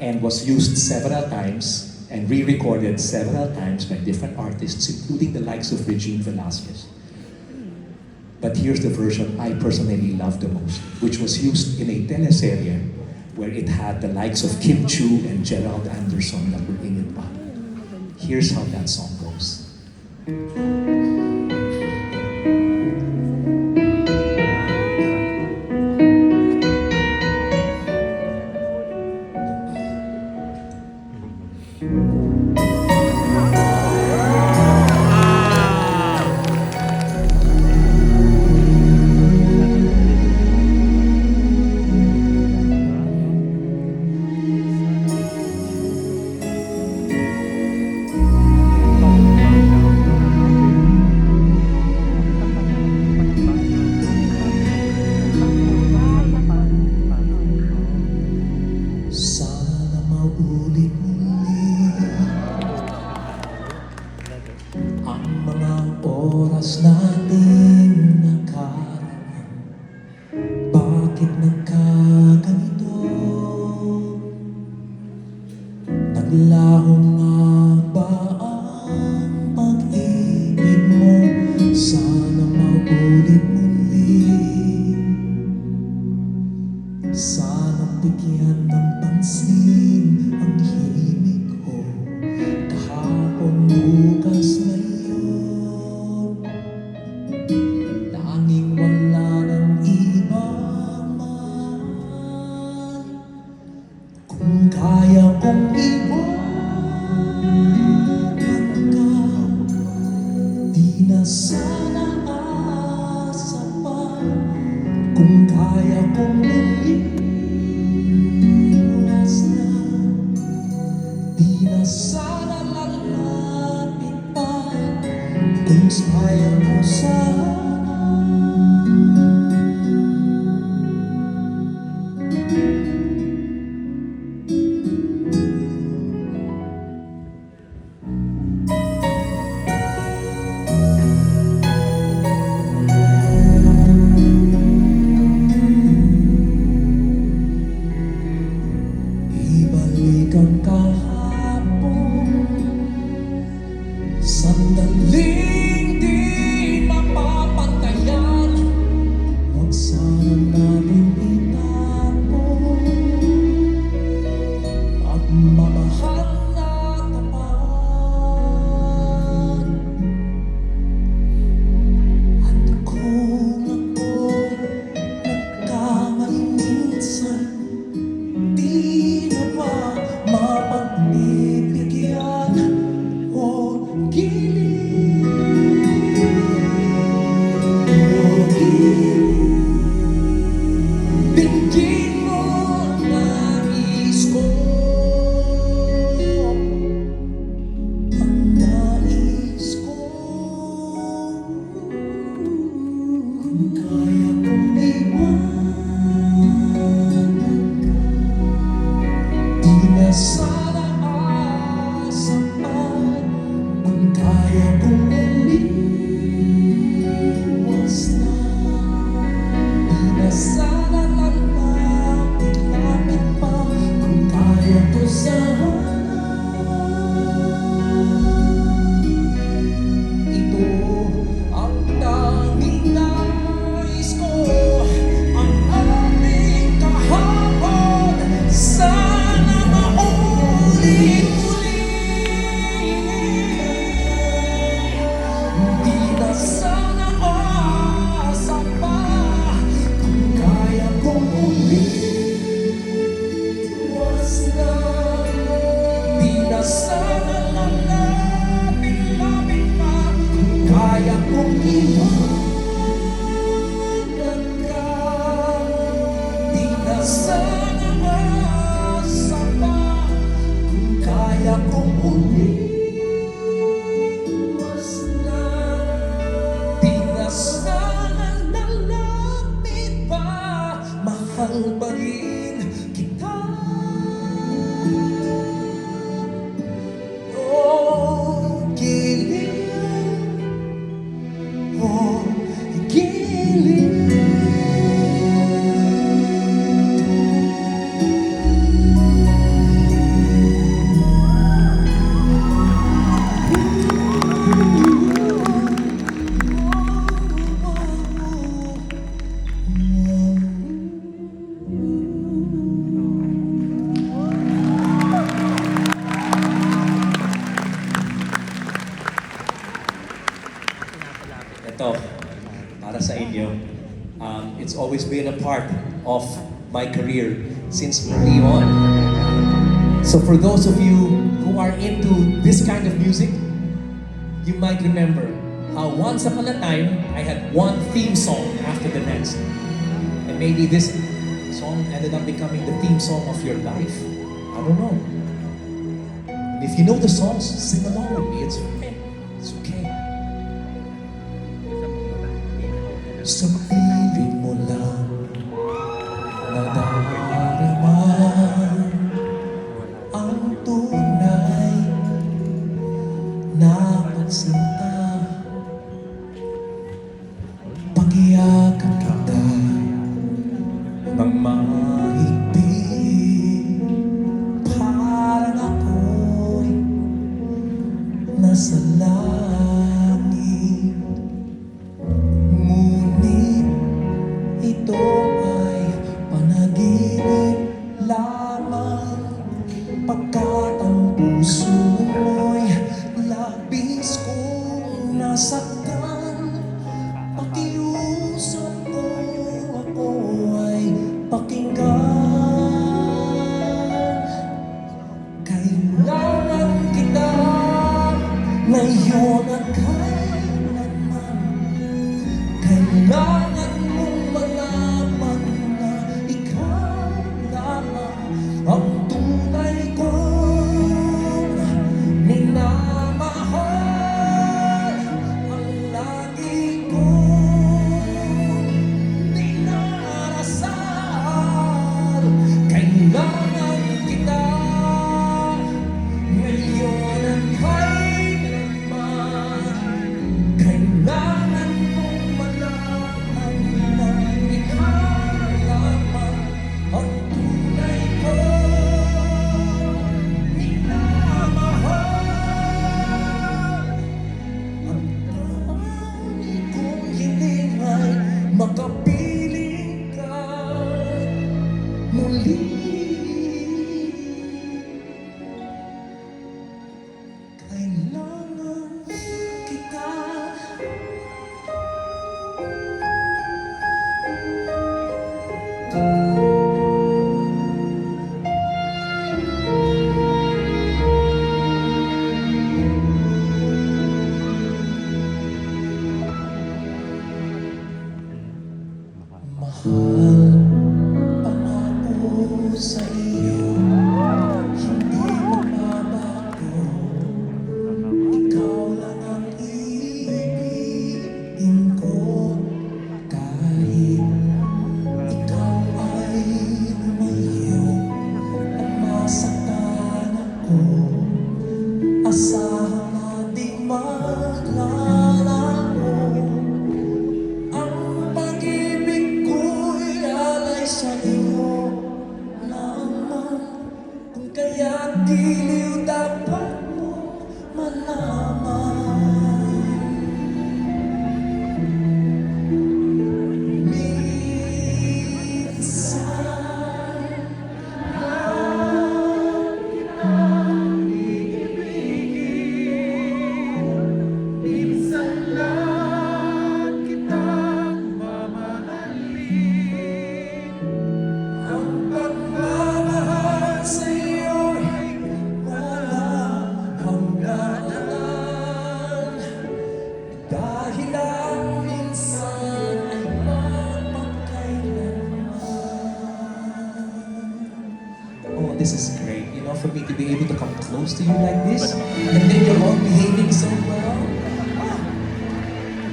and was used several times and re-recorded several times by different artists, including the likes of Regine Velasquez. But here's the version I personally love the most, which was used in a teleserye where it had the likes of Kim Chu and Gerald Anderson that were in it. Here's how that song goes. Sana bigyan ng pansin ang himig ko. Kahapon, bukas, ngayon, tanging wala ng iba man. Kung kaya kong iwanan ka, di na sana asa pa. Kung kaya kong lumiwas na, di na sana lalapit pa. Kung sayang mo sana. Ibalik ang kahapon, sandaling di mapapantayan. Huwag sana natin itapon at mamahal na tapat. At kung ako'y nagkamali minsan, di na ba mapagbibigyan o gilid? Bigyan mo nais ko ang nais ko. Kung kaya kong iwanan ka, di na sana asa pa. Kung kaya kong umiwas na, di na sana lalapit pa. Kung kaya ko sana. Ito ang tanging nais ko, ang ating kahapon. Sana maulit-ulit. Di na sana asa pa. Kung kaya kong umiwas na, di na sana lalapit-lapit pa. Kung kaya kong iwanan ka, di na sana asa pa. Kung kaya kong umiwas na, di na sana lalapit pa. Mahal pa rin kita. Oh, gilid. Oh, gilid. Ito, para sa inyo. It's always been a part of my career since early on. So for those of you who are into this kind of music, you might remember how once upon a time, I had one theme song after the next. And maybe this song ended up becoming the theme song of your life. I don't know. And if you know the songs, sing along with me. It's okay. It's okay. Sa piling mo lang nadarama ang tunay na pagsinta. Pag-iyakan kita ng mahigpit, parang ako'y nasa langit. Ngunit ito ay panaginip. Kailangan kita. Mahal, pangako sa'yo, hindi magbabago. Ikaw lang ang ibigin ko. Kahit ikaw ay lumayo at masaktan ako, asahan na di maglalaho. Ang pag-ibig ko'y alay sa'yo naman, kung kaya't giliw dapat mo malaman. Minsan minsan lang kitang mamahalin. Ang pagmamahal sa'yo'y walang hanggan. Dahil ang minsan ay mapagkailanman. Oh, this is great, you know, for me to be able to come close to you like this, and then you're all behaving so well.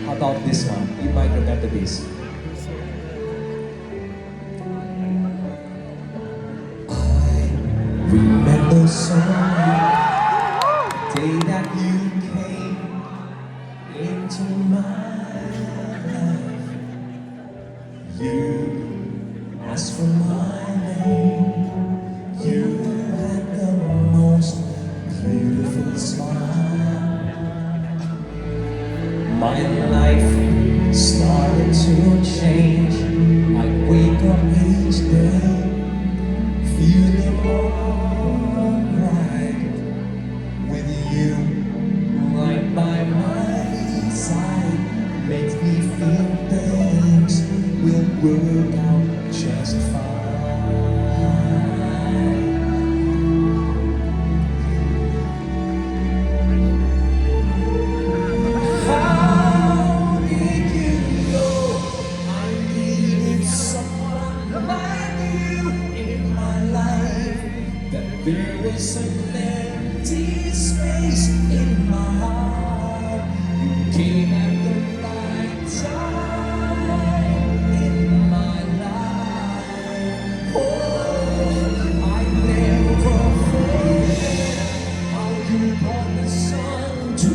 How about this one? You might remember this. I remember so the day that you came into my life. You asked for my name. You had the most beautiful smile. My life started to change. I wake up each day feeling alright with you right by my side. Makes me feel things will work out just fine. How did you know I needed someone like you in my life? That there was an empty space in my heart. You came at the right time in my life. Oh, I never forget how you brought the sun to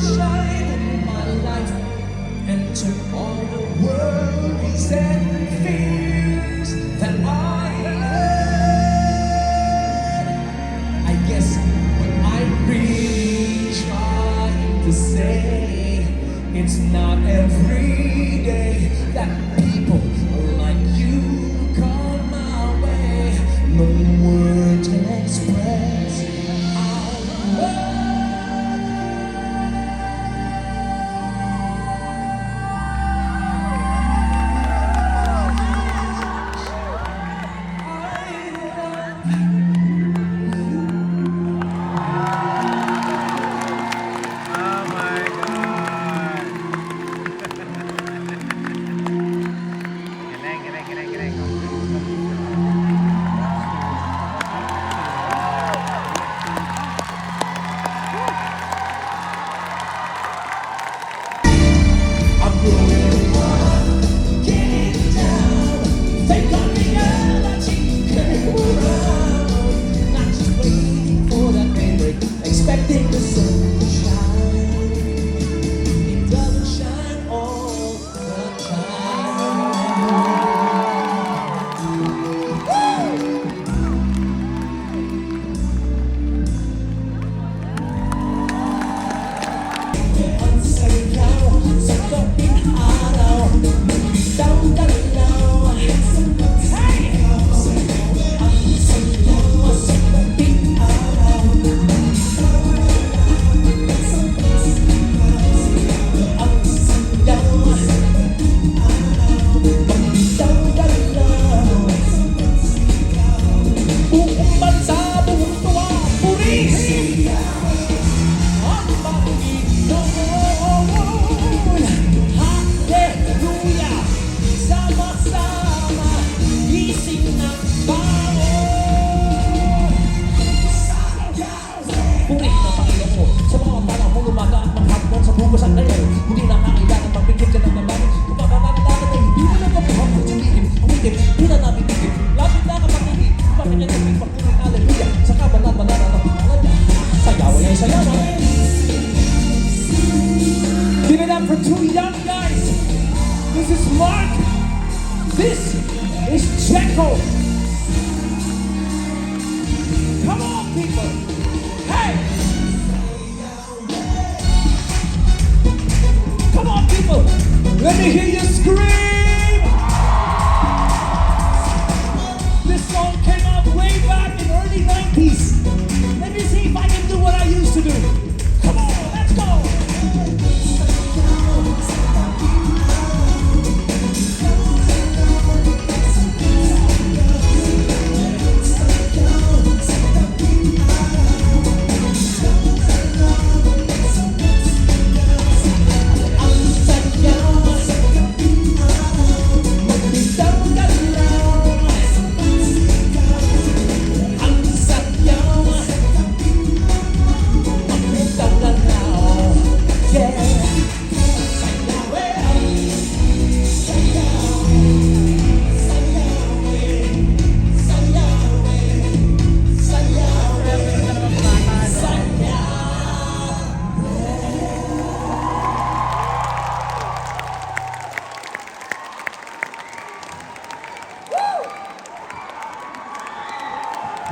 shine in my life and took all the worries and fears that I had. I guess what I'm really trying to say, it's not every day that people like you come my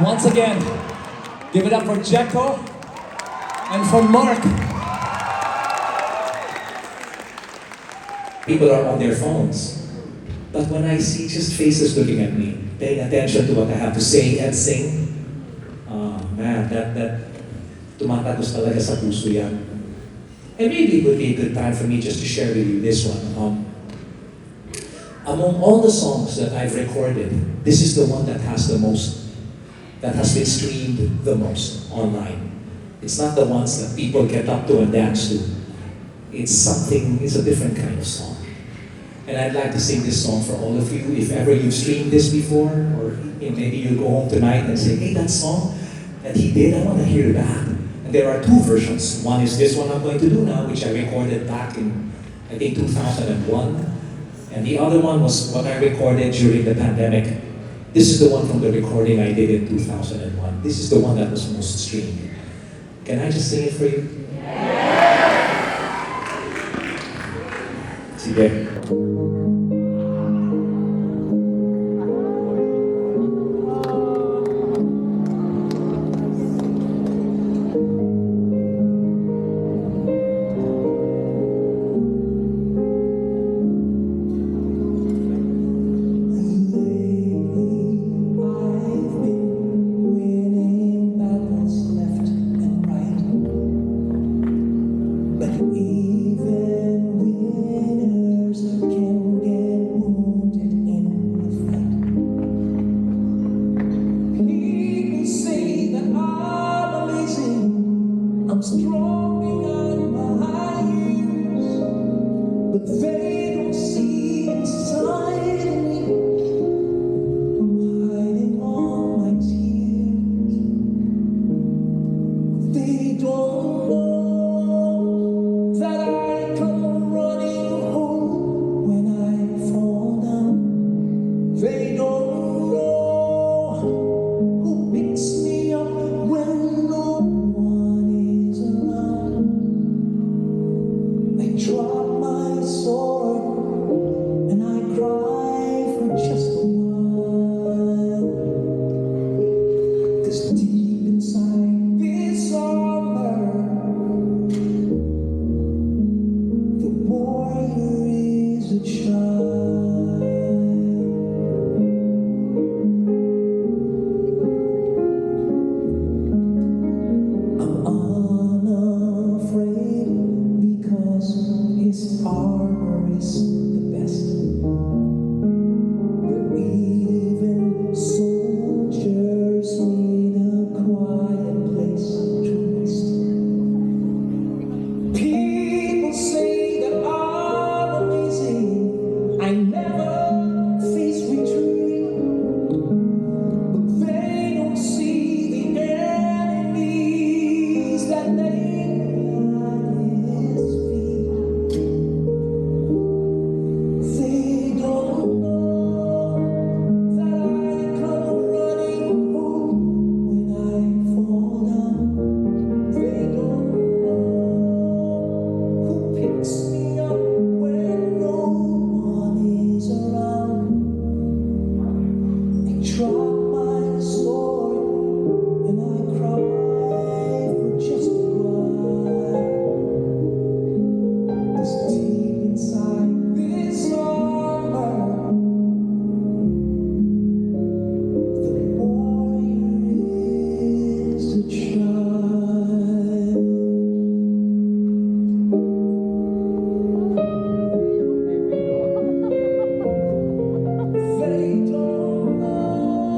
Once again, give it up for Jekko and for Mark. People are on their phones. But when I see just faces looking at me, paying attention to what I have to say and sing, man, that tumatagos talaga sa puso yan. And maybe it would be a good time for me just to share with you this one. Among all the songs that I've recorded, this is the one that has the most, that has been streamed the most online. It's not the ones that people get up to and dance to. It's a different kind of song. And I'd like to sing this song for all of you. If ever you've streamed this before, or maybe you'll go home tonight and say, hey, that song that he did, I want to hear that. And there are two versions. One is this one I'm going to do now, which I recorded back in, I think, 2001. And the other one was what I recorded during the pandemic. This is the one from the recording I did in 2001. This is the one that was most streamed. Can I just sing it for you? Sige. I'm strong beyond my years, but they don't see inside of me. I'm hiding all my tears. They don't know that I come running home when I fall down. They don't know who picks me up when no one is around. I drop my sword and I cry for just a while. 'Cause deep inside this armor, the warrior is a child. I'm unafraid because his armor is the best. But even soldiers need a quiet place to rest. People say that I'm amazing. I never face retreat. But they don't see the enemies that lay at his feet. They don't know that I come running home when I fall down. They don't know who picks me up when no one is around. I drop my sword and I cry for just a while. 'Cause deep inside this armor, the warrior is a child. They don't know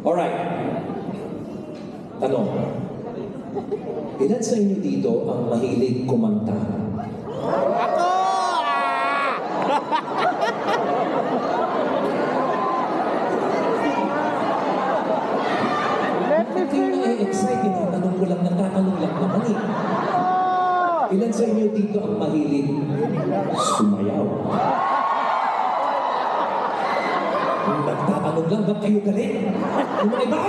Alright. Tanong. Ilan sa inyo dito ang mahilig kumanta? Bakit kayo na-excite? Tinatanong ko lang, nagtatanong lang naman eh. Ilan sa inyo dito ang mahilig sumayaw? Kung nagtatanong lang, ba't kayo galit? Kung may iba!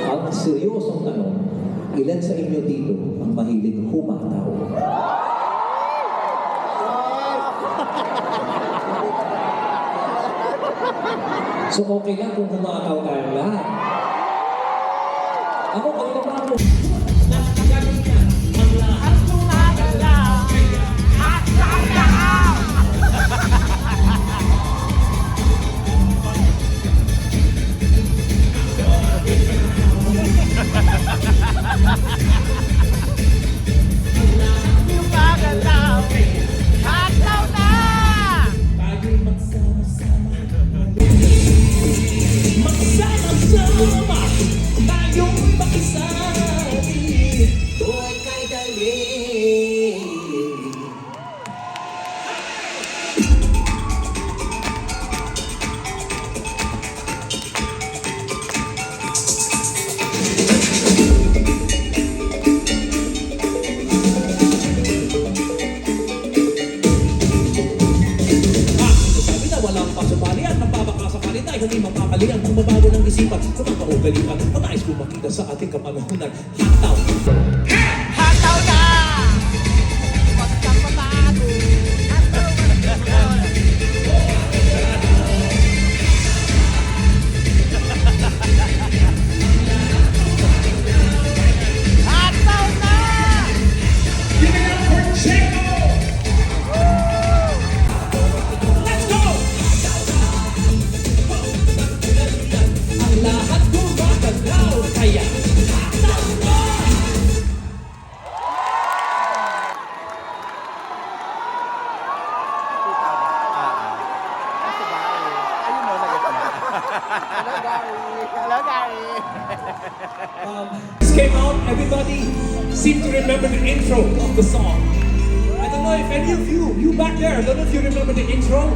Ang seryosong tanong, ilan sa inyo dito ang mahilig humataw? So okay lang kung humataw tayong lahat. Ako, kanina pa ako. Nakagaling niya ang lahat ng maganda. At lahat! Tayo'y magsama-sama. Magsama-sama. Tayo'y makisabi. Tuwa'y kay dali. Sabi na walang pasupalian, mapapakasakali tayo, hindi mapapalian ang mabago ng isipan sa mga kaugalian. Matayos kong makita sa ating kapanahunan. Hataw! Hataw na! Huwag kang mabago. Hataw na! Give it up for Checo! Let's go! Ang lahat gumagalaw, kaya hataw na! Hello, Gary. This came out, everybody seemed to remember the intro of the song. I don't know if any of you back there, I don't know if you remember the intro,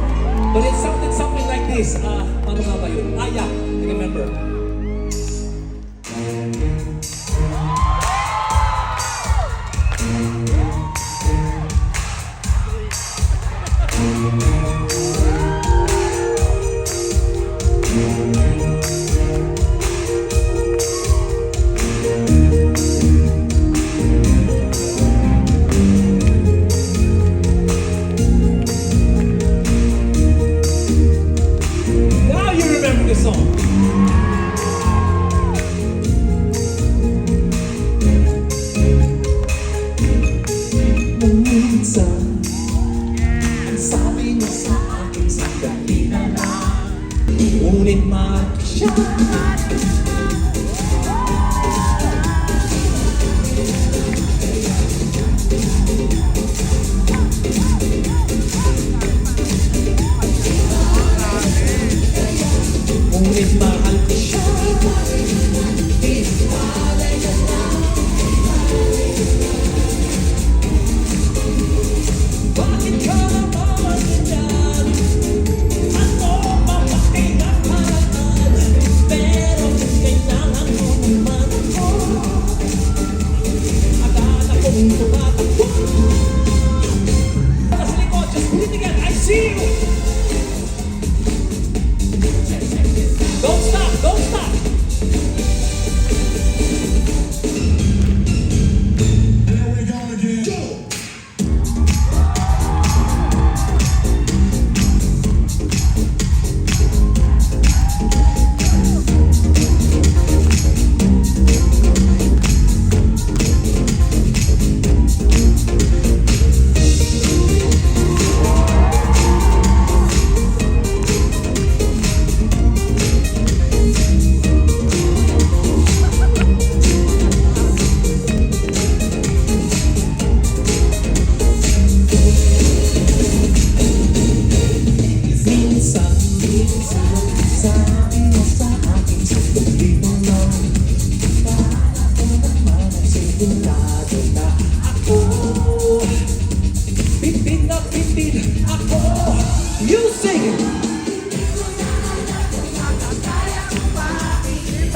but it sounded something like this. Paano nga ba yun? Yeah, I remember. Now you remember the song. Minsan, ang sabi niya sa akin sandali na lang, ngunit mahal ko siya. Ngunit mahal ko siya. Bakit ka naman ganyan? Ano ba pakiramdaman?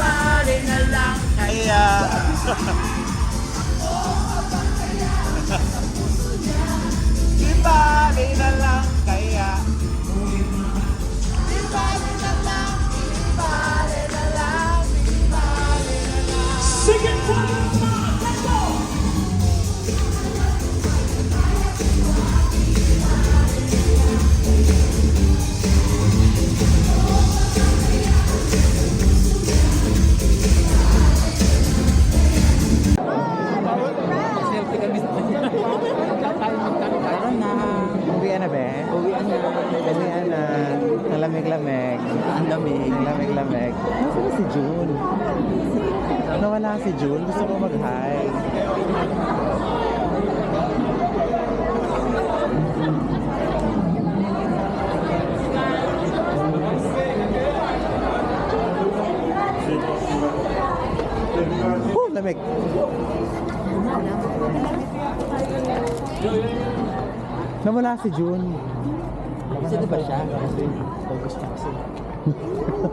Bali na lang kaya. Di bali na lang kaya. Di bali na lang, di bali na lang, di bali na lang. Sing it one more time. Let's go. Tara na. Uwian na, be? Uwian na. Uwian na. Ang lamig-lamig. Ang lamig. Ang lamig-lamig. Nasaan si June? Nawala si June. Gusto ko mag-hi. Lamig. Nawala si June. Sino ba siya? August na kasi.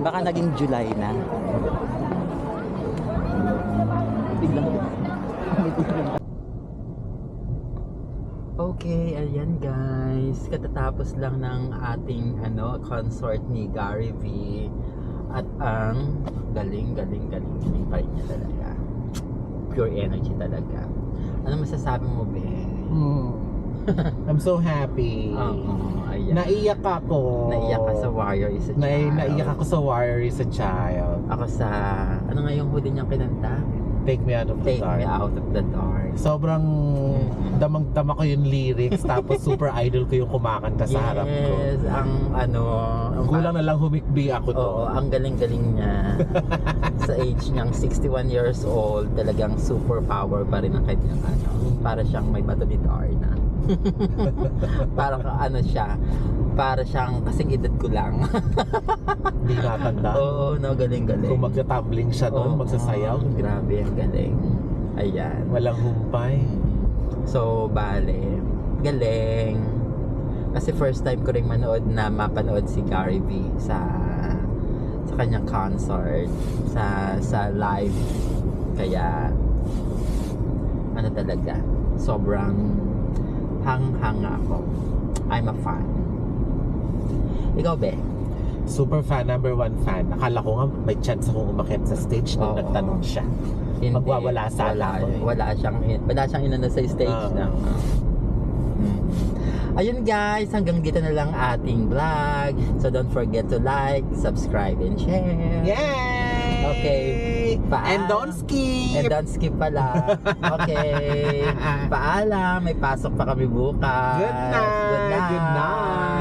Baka naging July na. Biglang. Okay, ayan guys. Katatapos lang ng ating consort ni Gary V. At ang galing pa rin niya talaga. Pure energy talaga. Ano masasabi mo, be? I'm so happy. Ayan. Naiyak ako. Naiyak ka sa Warrior is a Child. Naiyak ako sa Warrior is a Child. Ako sa, ano nga yung huli niyang kinanta? Take me out of the Take dark. me out of the dark. Sobrang damang-dama ko yung lyrics tapos super idol ko yung kumakanta sa harap ko. Yes, ang Kulang na lang humikbi ako to. Oo, ang galing-galing niya. Sa age niyang 61 years old, talagang super power pa rin ang kanyang para siyang may bato ni Darna. Para siya, para siyang kasing edad ko lang. Hindi natanda. Oo, no, galing-galing. Kung magta-tumbling siya doon, magsasayaw. Grabe, ang galing. Ayan. Walang humpay. So, bale, galing. Kasi first time ko rin mapanood si Gary V sa kanyang concert, sa live. Kaya, talaga, sobrang hang-hang ako. I'm a fan. Ikaw, be? Super fan, number 1 fan. Akala ko nga may chance akong umakyat sa stage nung Oo. nagtanong siya. Hindi, Magwawala sana ako. Wala siyang inano sa stage na. Ayun guys, hanggang dito na lang ating vlog. So don't forget to like, subscribe, and share. Yay! Okay. And don't skip! And don't skip pala. Okay. Paalam. May pasok pa kami bukas. Good night! Good night. Good night!